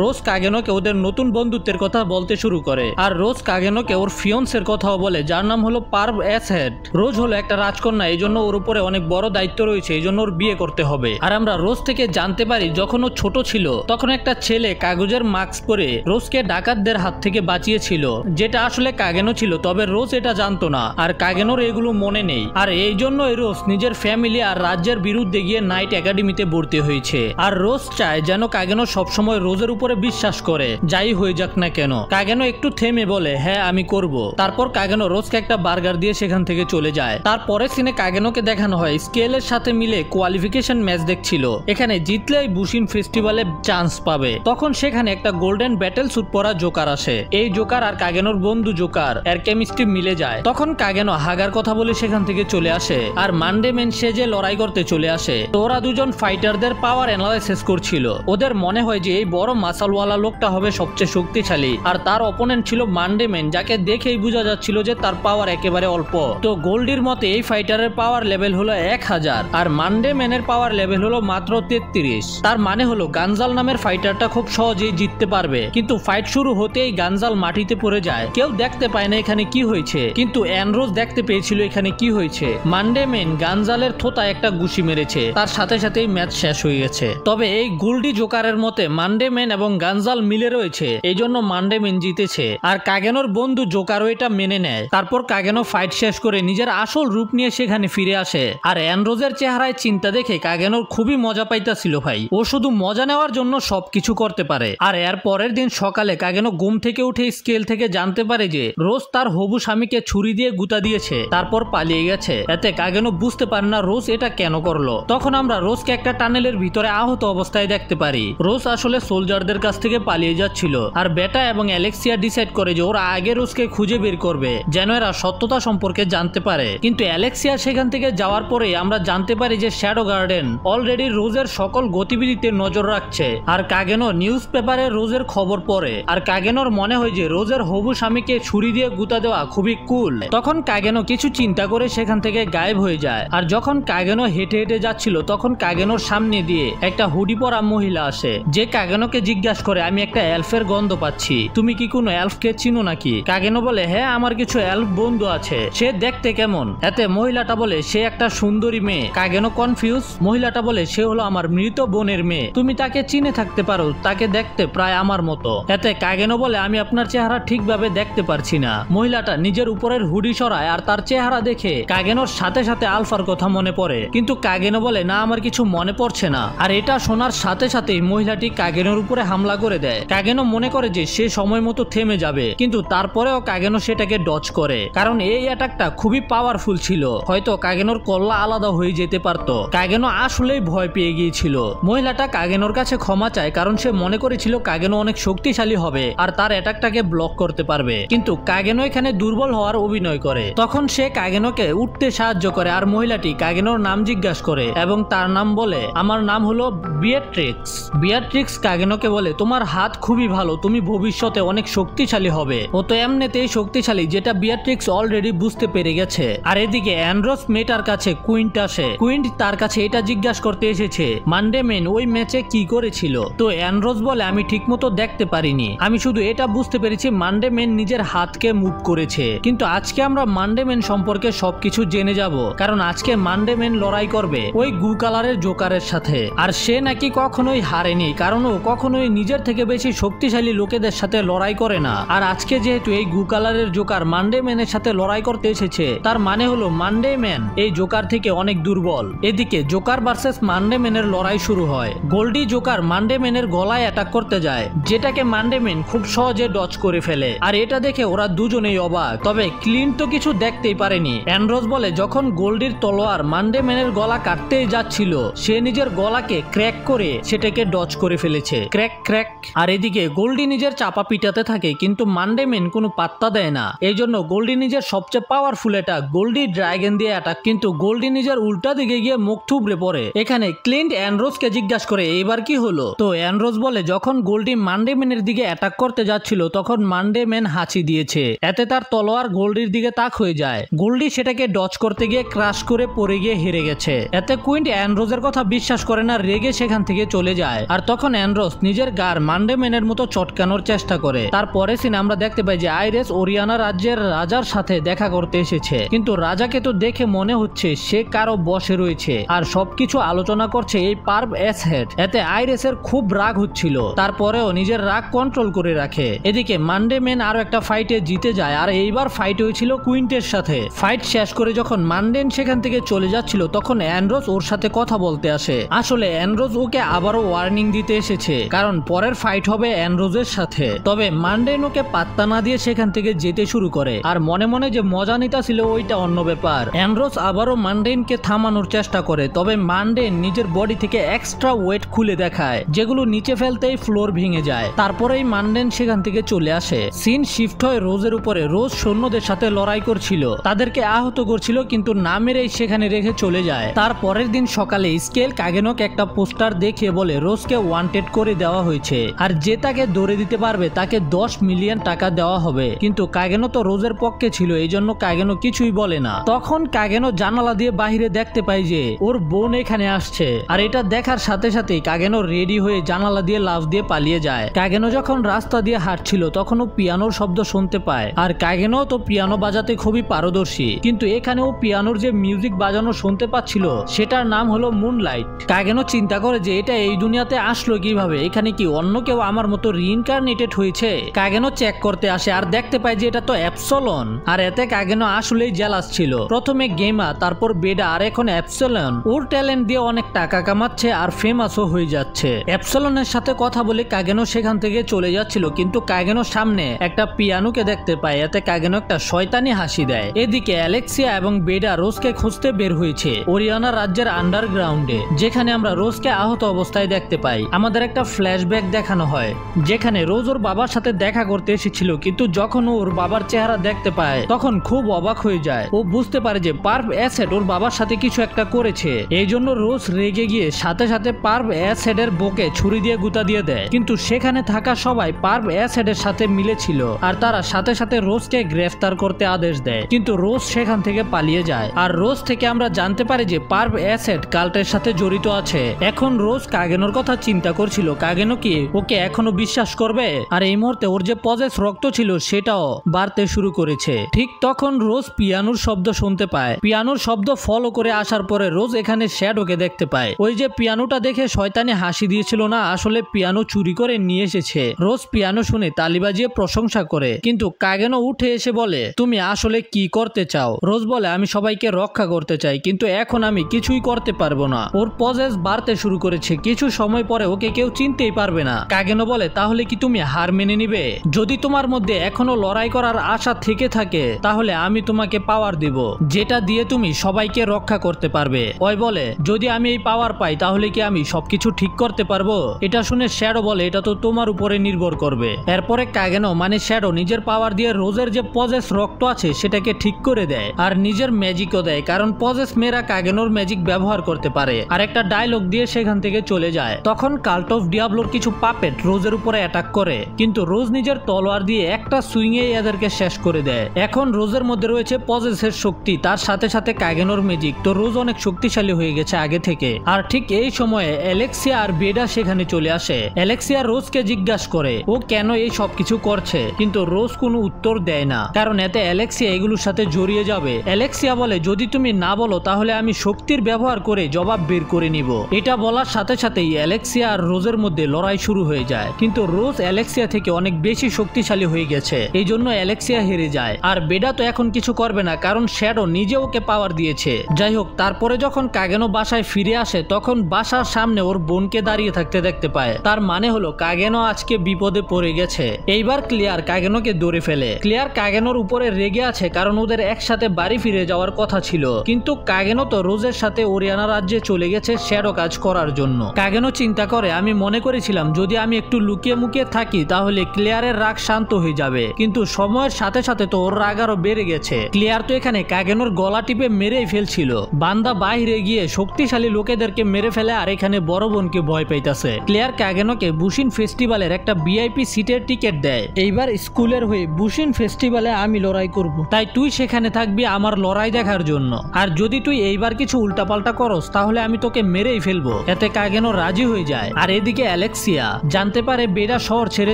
রোজ কাগেনোকে ওদের নতুন বন্ধুত্বের কথা বলতে শুরু করে। আর রোজ কাগেনোকে ওর ফিয়ন্সের কথাও বলে, যার নাম হলো পার্ভ এসহেড। রোজ হলো একটা রাজকন্যা, এই জন্য ওর উপরে অনেক বড় দায়িত্ব রয়েছে, এই জন্য ওর বিয়ে করতে হবে। আর আমরা রোজ থেকে জানতে পারি যখন ও ছোট ছিল তখন একটা ছেলে কাগজের মাস্ক পরে রোজকে ডাকাতদের হাত থেকে বাঁচিয়েছিল, যেটা আসলে কাগেনো ছিল। তবে রোজ এটা জানতো না, আর কাগেনোর এগুলো মনে নেই। আর এই জন্যই রোজ নিজের ফ্যামিলি আর রাজ্যের বিরুদ্ধে গিয়ে নাইট একাডেমিতে ভর্তি হয়েছে। আর রোজ চায় যেন কাগেনো সবসময় রোজের উপরে বিশ্বাস করে, যাই হয়ে যাক না কেন। কাগেনো একটু থেমে বলে, হ্যাঁ আমি করব। তারপর কাগেনো রোজকে একটা বার্গার দিয়ে সেখান থেকে চলে যায়। তারপরে সিনে কাগেনোকে দেখানো হয় স্কেলের সাথে মিলে কোয়ালিফিকেশন ম্যাচ দেখছিল। এখানে জিতলেই বুশিন ফেস্টিভ্যালে চান্স পাবে। তখন সেখানে একটা গোল্ডেন ব্যাটেল স্যুট পরা জোকার আসে। এই জোকার আর কাগেনোর বন্ধু জোকার এর কেমিস্ট্রি মিলে যায়। তখন কাগেনো হাগার কথা বলে সেখান থেকে চলে আসে, আর মানডে ম্যান সেজে লড়াই করতে চলে আসে। তো ওরা দুজন ফাইটারদের পাওয়ার অ্যানালাইসিস করছিল। ওদের মনে হয় যে এই বড় মাসালওয়ালা লোকটা হবে সবচেয়ে শক্তিশালী, আর তার অপোনেন্ট ছিল মানডে ম্যান, যাকে দেখেই বোঝা যাচ্ছিল যে তার পাওয়ার একেবারে অল্প। তো গোল্ডির মতে এই ফাইটারের পাওয়ার লেভেল হলো 1000, আর মানডে ম্যানের পাওয়ার লেভেল হলো মাত্র 33। তার মানে হলো গানজাল নামের ফাইটারটা খুব সহজেই জিততে পারবে। কিন্তু ফাইট শুরু হতেই গানজাল মাটিতে পড়ে যায়। কেউ দেখতে পায় না এখানে কি হয়েছে, কিন্তু অ্যানরোজ দেখতে পেয়েছিল এখানে কি হয়েছে। মানডে ম্যান গানজালের থোতায় একটা ঘুষি মেরেছে, তার সাথে সাথেই ম্যাচ শেষ হয়ে গেছে। তবে এই গোল্ডি জোকারের মতে মানডে ম্যান এবং গানজাল মিলে রয়েছে, এই জন্য মানডে ম্যান জিতেছে। আর কাগেনোর বন্ধু জোকারও এটা মেনে নেয়। তারপর কাগেনো ফাইট শেষ করে নিজের আসল রূপ নিয়ে সেখানে ফিরে আসে। আর অ্যানরোজের চেহারায় চিন্তা দেখে কাগেনোর খুবই মজা পাইতাছিল ভাই। ও শুধু মজা নেওয়ার জন্য সবকিছু করতে পারে। আর এর পরের দিন সকালে কাগেনো ঘুম থেকে উঠে স্কেল থেকে জানতে পারে যে রোজ তার হবু স্বামীকে ছুরি দিয়ে গুতা দিয়েছে, তারপর পালিয়ে গেছে। এতে কাগেনো বুঝতে পারে না রোজ এটা কেন করলো। তখন আমরা রোজকে একটা টানেলের ভিতরে আহত অবস্থায় দেখতে পারি। রোজ আসলে সোলজারদের কাছ থেকে পালিয়ে যাচ্ছিল। আর বেটা এবং অ্যালেক্সিয়া ডিসাইড করে যে ওরা আগে রোজকে খুঁজে বের করবে, যেন এরা সত্যতা সম্পর্কে জানতে পারে। কিন্তু অ্যালেক্সিয়া সেখান থেকে যাওয়ার পরে আমরা জানতে পারি যে শ্যাডো গার্ডেন অলরেডি রোজের সকল গতিবিধিতে নজর রাখছে। আর কাগেনো নিউজ পেপারে রোজের খবর পড়ে। আর কাগেনোর মনে হয় যে রোজের হবু স্বামীকে ছুরি দিয়ে গুতা দেওয়া খুবই কুল। তখন কাগেনো কিছু চিন্তা করে সেখান থেকে গায়েব হয়ে যায়। আর যখন কাগেনো হেঁটে হেঁটে যাচ্ছিল তখন কাগেনোর সামনে দিয়ে একটা হুডি পরা মহিলা আসে, যে কাগেনোকে জিজ্ঞাসা করে, আমি একটা এলফের গন্ধ পাচ্ছি, তুমি কি কোনো এলফকে চিনো নাকি? কাগেনো বলে, হ্যাঁ আমার কিছু এলফ বন্ধু আছে, সে দেখতে কেমন? এতে মহিলাটা বলে সে একটা সুন্দরী মেয়ে। কাগেনো কনফিউজ। মহিলাটা বলে সে হলো আমার মৃত বোনের মেয়ে, তুমি তাকে চিনে থাকতে পারো, তাকে দেখতে প্রায় আমার মতো। এতে কাগেনো বলে, আমি আপনার চেহারা ঠিকভাবে দেখতে পারছি না। মহিলাটা নিজের উপরের হুডি সরায়, আর তার চেহারা দেখে কাগেনোর সাথে সাথে আলফার কথা মনে পড়ে। কিন্তু কাগেনো বলে, না আমার কিছু মনে পড়ছে না। আর এটা শোনার সাথে সাথেই মহিলাটি কাগেনোর উপরে হামলা করে দেয়। কাগেনো মনে করে যে সে সময় মতো থেমে যাবে, কিন্তু তারপরেও কাগেনো সেটাকে ডজ করে, কারণ এই অ্যাটাকটা খুবই পাওয়ারফুল ছিল। হয়তো কাগেনোর কল্লা আলাদা হয়ে যেতে পারতো। কাগেনো আসলেই ভয় পেয়ে গিয়েছিল। মহিলাটা কাগেনোর কাছে ক্ষমা চায়, কারণ সে মনে করেছিল কাগেনো অনেক শক্তিশালী হবে আর তার অ্যাটাকটাকে ব্লক করতে পারবে। কিন্তু কাগেনো এখানে দুর্বল হওয়ার অভিনয় করে। তখন সে কাগেনোকে উঠতে সাহায্য করে। আর মহিলাটি কাগেনোর নাম জিজ্ঞাসা করে এবং তার নাম বলে, আমার নাম হলো বিয়াট্রিক্স। বিয়াট্রিক্স কাগেনোকে বলে, তোমার হাত খুবই ভালো, তুমি ভবিষ্যতে অনেক শক্তিশালী হবে। ও তো এমনিতেই শক্তিশালী, যেটা বিয়াট্রিক্স অলরেডি বুঝতে পেরে গেছে। আর এদিকে অ্যানরোজ মেয়েটার কাছে কুইন্ট আসে। কুইন্ট তার কাছে এটা জিজ্ঞাসা করতে এসেছে মানডে ম্যান ওই ম্যাচে কি করেছিল। তো অ্যানড্রোস বলে আমি ঠিকমতো দেখতে পারিনি, আমি শুধু এটা বুঝতে পেরেছি মানডে ম্যান নিজের হাতকে মুভ করেছে। কিন্তু আজকে আমরা মানডে ম্যান সম্পর্কে সবকিছু জেনে যাব, কারণ আজকে মানডে ম্যান লড়াই করবে ওই গু কালারের জোকারের সাথে। আর সে নাকি কখনোই হারেনি, কারণ ও কখনোই নিজের থেকে বেশি শক্তিশালী লোকেদের সাথে লড়াই করে না। আর আজকে যেহেতু এই গু কালারের জোকার মানডে ম্যানের সাথে লড়াই করতে এসেছে, তার মানে হলো মানডে ম্যান এই জোকার থেকে অনেক দুর্বল। এদিকে জোকার ভার্সেস মানডে ম্যানের লড়াই শুরু হয়। গোল্ডি জোকার মানডে ম্যানের গলায় অ্যাটাক করতে যায়, যেটাকে মানডে ম্যান খুব সহজে ডজ করে ফেলে। আর এটা দেখে ওরা দুজনেই অবাক, তবে ক্লিন তো কিছু দেখতেই পারেনি। অ্যানড্রোস বলে যখন গোল্ডির তলোয়ার মানডে ম্যানের গলা কাটতেই যাচ্ছিল, সে নিজের গলাকে ক্র্যাক করে সেটাকে ডজ করে ফেলেছে। Crack crack. আর এদিকে গোল্ডি নিজের চাপা পিটাতে থাকে, কিন্তু মানডে ম্যান কোনো পাত্তা দেয় না। এই জন্য গোল্ডি নিজের সবচেয়ে পাওয়ারফুল অ্যাটাক গোল্ডি ড্রাগন দিয়ে অ্যাটাক, কিন্তু গোল্ডি নিজের উল্টা দিকে গিয়ে মুখ থুবড়ে পড়ে। এখানে ক্লিন্ট অ্যানড্রোসকে জিজ্ঞাসা করে এবার কি হলো। তো অ্যানড্রোস বলে যখন গোল্ডি মানডে ম্যানের দিকে অ্যাটাক করতে যাচ্ছিল, তখন মানডে ম্যান হাঁচি দিয়েছে, এতে তার তলোয়ার গোল্ডির দিকে তাক হয়ে যায়। গোল্ডি সেটাকে ডজ করতে গিয়ে ক্রাশ করে পড়ে গিয়ে হেরে গেছে। এতে কুইন্ট অ্যানড্রোসের কথা বিশ্বাস করে না, রেগে সেখান থেকে চলে যায়। আর তখন অ্যানড্রোস নিজের গার মানডে ম্যানের মতো চটকানোর চেষ্টা করে। তারপরে সিনে আমরা দেখতে পাই যে আইরেস ওরিয়ানা রাজ্যের রাজার সাথে দেখা করতে এসেছে, কিন্তু রাজাকে তো দেখে মনে হচ্ছে সে কারো বসে রয়েছে আর সবকিছু আলোচনা করছে এই পার্ভ এস হেড। এতে আইরেসের খুব রাগ হচ্ছিল, তারপরেও নিজের রাগ কন্ট্রোল করে রাখে। এদিকে মানডে ম্যান আরো একটা ফাইটে জিতে যায়, আর এইবার ফাইট হয়েছিল কুইন্টের সাথে। ফাইট শেষ করে যখন মানডেন সেখান থেকে চলে যাচ্ছিল, তখন অ্যানড্রোস ওর সাথে কথা বলতে আসে। আসলে অ্যানড্রোস ওকে আবারও ওয়ার্নিং দিতে এসেছে, কারণ পরের ফাইট হবে অ্যানড্রোসের সাথে। তবে মানডেন ওকে পাত্তা না দিয়ে সেখান থেকে যেতে শুরু করে, আর মনে মনে যে মজা নিতা ছিল ওইটা অন্য ব্যাপার। অ্যানড্রোস আবারও মানডেনকে থামানোর চেষ্টা করে, তবে মানডেন নিজের বডি থেকে এক্সট্রা ওয়েট খুলে দেখায়, যেগুলো নিচে ফেলতেই ফ্লোর ভেঙে যায়। তারপরেই মানডেন সেখান থেকে চলে আসে। সিন শিফট হয় রোজের উপরে। রোজ সৈন্যদের সাথে লড়াই করছিল, তাদেরকে আহত করছিল, কিন্তু না মেরেই সেখানে রেখে চলে যায়। তারপরের দিন সকালে স্কেল কাগেনক একটা পোস্টার দেখিয়ে বলে রোজকে ওয়ান্টেড করে দেওয়া হয়েছে, আর যে তাকে ধরে দিতে পারবে তাকে 10 মিলিয়ন টাকা দেওয়া হবে। কিন্তু কাগেনো তো রোজের পক্ষে ছিল, এই জন্য কাগেনো কিছুই বলে না। তখন কাগেনো জানালা দিয়ে বাহিরে দেখতে পাই যে ওর বোন এখানে আসছে, আর এটা দেখার সাথে সাথেই কাগেনো রেডি হয়ে জানালা দিয়ে লাফ দিয়ে পালিয়ে যায়। কাগেনো যখন রাস্তা দিয়ে হাঁটছিল তখন ও পিয়ানোর শব্দ শুনতে পায়, আর কাগেনো তো পিয়ানো বাজাতে খুবই পারদর্শী, কিন্তু এখানে ও পিয়ানোর যে মিউজিক বাজানো শুনতে পাচ্ছিল সেটার নাম হলো মুনলাইট। কাগেনো চিন্তা করে যে এটা এই দুনিয়াতে আসলো কিভাবে, এখানে কি অন্য কেউ আমার মতো রিইনকার্নেটেড হয়েছে। কাগেনো চেক করতে আসে আর দেখতে পায় যে এটা তো অ্যাপসলন, আর এতে কাগেনো আসলেই জেলাস ছিল। প্রথমে গেমা, তারপর বেডা, আর এখন অ্যাপসলন ওর ট্যালেন্ট দিয়ে অনেক টাকা কামাচ্ছে আর ফেমাসও হয়ে যাচ্ছে। অ্যাপসলনের সাথে কথা বলে কাগেনো সেখান থেকে চলে যাচ্ছিল, কিন্তু কাগেনোর সামনে একটা পিয়ানোকে দেখতে পায়, এতে কাগেনো একটা শয়তানি হাসি দেয়। এদিকে অ্যালেক্সিয়া এবং বেডা রোজকে খুঁজতে বের হয়েছে ওরিয়ানা রাজ্যের আন্ডারগ্রাউন্ডে, যেখানে আমরা রোজকে আহত অবস্থায় দেখতে পাই। আমাদের একটা ফ্ল্যাশব্যাক দেখানো হয়, যেখানে রোজ ওর বাবার সাথে দেখা করতে এসেছিল, কিন্তু যখন ওর বাবার চেহারা দেখতে পায় তখন খুব অবাক হয়ে যায়। ও বুঝতে পারে যে পার্ভ অ্যাসেড ওর বাবার সাথে কিছু একটা করেছে। এই জন্য রোজ রেগে গিয়ে সাথে সাথে পার্ভ অ্যাসেডের বুকে ছুরি দিয়ে গুতা দিয়ে দেয়, কিন্তু সেখানে থাকা সবাই পার্ভ অ্যাসেডের সাথে মিলেছিল, আর তারা সাথে সাথে রোজকে গ্রেফতার করতে আদেশ দেয়। কিন্তু রোজ সেখান থেকে পালিয়ে যায়, আর রোজ থেকে আমরা জানতে পারি যে পার্ভ অ্যাসেড কাল্টের সাথে জড়িত আছে। এখন রোজ কাগেনোর কথা চিন্তা করছিল, কাগেনো কি ওকে এখনো বিশ্বাস করবে। আর এই মুহূর্তে ওর যে পজেস রক্ত ছিল সেটাও বাড়তে শুরু করেছে। ঠিক তখন রোজ পিয়ানোর শব্দ শুনতে পায়। পিয়ানোর শব্দ ফলো করে আসার পরে রোজ এখানে শ্যাডোকে দেখতে পায়। ওই যে পিয়ানোটা দেখে শয়তানি হাসি দিয়েছিল না, আসলে পিয়ানো চুরি করে নিয়ে এসেছে। রোজ পিয়ানো শুনে তালি বাজিয়ে প্রশংসা করে, কিন্তু কাগেনো উঠে এসে বলে তুমি আসলে কি করতে চাও। রোজ বলে আমি সবাইকে রক্ষা করতে চাই, কিন্তু এখন আমি কিছুই করতে পারবো না। ওর পজেস বাড়তে শুরু করেছে, কিছু সময় পরে ওকে কেউ চিনতেই পারবে না। কাগেনো বলে তাহলে কি তুমি হার মেনে নিবে? যদি তোমার মধ্যে এখনো লড়াই করার আশা থেকে থাকে তাহলে আমি তোমাকে পাওয়ার দিব, যেটা দিয়ে তুমি সবাইকে রক্ষা করতে পারবে। ওই বলে যদি আমি এই পাওয়ার পাই তাহলে কি আমি সবকিছু ঠিক করতে পারবো? এটা শুনে শ্যাডো বলে এটা তো তোমার উপরে নির্ভর করবে। এরপরে কাগেনো মানে শ্যাডো নিজের পাওয়ার দিয়ে রোজের যে পজেস রক্ত আছে সেটাকে ঠিক করে দেয়, আর নিজের ম্যাজিকও দেয়, কারণ পজেস মেয়েরা কাগেনোর ম্যাজিক ব্যবহার করতে পারে। আর একটা ডায়লগ দিয়ে সেখান থেকে চলে যায়। তখন কাল্ট অফ ডিয়াবলোর কিছু পাপেট রোজের উপরে অ্যাটাক করে, কিন্তু রোজ নিজের তলোয়ার দিয়ে একটা সুইংয়ে এদেরকে শেষ করে দেয়। এখন রোজের মধ্যে রয়েছে পজেসের শক্তি, তার সাথে সাথে কাগেনোর ম্যাজিক, তো রোজ অনেক শক্তিশালী শক্তিশালী হয়ে গেছে আগে থেকে। আর ঠিক এই সময়ে অ্যালেক্সিয়া আর বেডা সেখানে চলে আসে। অ্যালেক্সিয়া রোজকে জিজ্ঞাসা করে ও কেন এই সবকিছু করছে, কিন্তু রোজ কোনো উত্তর দেয় না, কারণ এতে অ্যালেক্সিয়া এগুলোর সাথে জড়িয়ে যাবে। অ্যালেক্সিয়া বলে যদি তুমি না বলো তাহলে আমি শক্তির ব্যবহার করে জবাব বের করে নিব। এটা বলার সাথে সাথেই অ্যালেক্সিয়া আর রোজের মধ্যে লড়াই শুরু হয়ে যায়, কিন্তু রোজ অ্যালেক্সিয়া থেকে অনেক বেশি শক্তিশালী হয়ে গেছে, এই জন্য অ্যালেক্সিয়া হেরে যায়। আর বেডা তো এখন কিছু করবে না, কারণ শ্যাডো নিজে ওকে পাওয়ার দিয়েছে। যাই হোক, তারপরে যখন কাগেনো বাসায় ফিরে আসে তখন বাসার সামনে ওর বোনকে দাঁড়িয়ে থাকতে দেখতে পায়। তার মানে হলো কাগেনো আজকে বিপদে পড়ে গেছে। এইবার ক্লিয়ার কাগেনোকে ধরে ফেলে। ক্লিয়ার কাগেনোর উপরে রেগে আছে, কারণ ওদের একসাথে বাড়ি ফিরে যাওয়ার কথা ছিল, কিন্তু কাগেনো তো রোজের সাথে ওরিয়ানা রাজ্যে চলে গেছে শ্যাডো কাজ করার জন্য। কাগেনো চিন্তা করে আমি মনে করেছিলাম যদি আমি একটু লুকিয়ে মুকিয়ে থাকি তাহলে ক্লিয়ারের রাগ শান্ত হয়ে যাবে, কিন্তু সময়ের সাথে সাথে তো ওর রাগ আরো বেড়ে গেছে। ক্লিয়ার তো এখানে কাগেনোর গলা টিপে মেরেই ফেলছিল। বান্দা বাইরে গিয়ে শক্তিশালী লোকেদেরকে মেরে ফেলে আর এখানে বড় বোনকে ভয় পাইতেছে। ক্লিয়ার কাগেনোকে বুশিন ফেস্টিভ্যালের একটা ভিআইপি সিটের টিকিট দেয়। এইবার স্কুলের হয়ে বুশিন ফেস্টিভ্যালে আমি লড়াই করব, তাই তুই সেখানে থাকবি আমার লড়াই দেখার জন্য। আর যদি তুই এইবার কিছু উল্টাপাল্টা করস তাহলে আমি তোকে মেরেই ফেলবো। এতে কাগেনো রাজি হয়ে যায়। আর এদিকে অ্যালেক্সিয়া জানতে পারে বেডা শহর ছেড়ে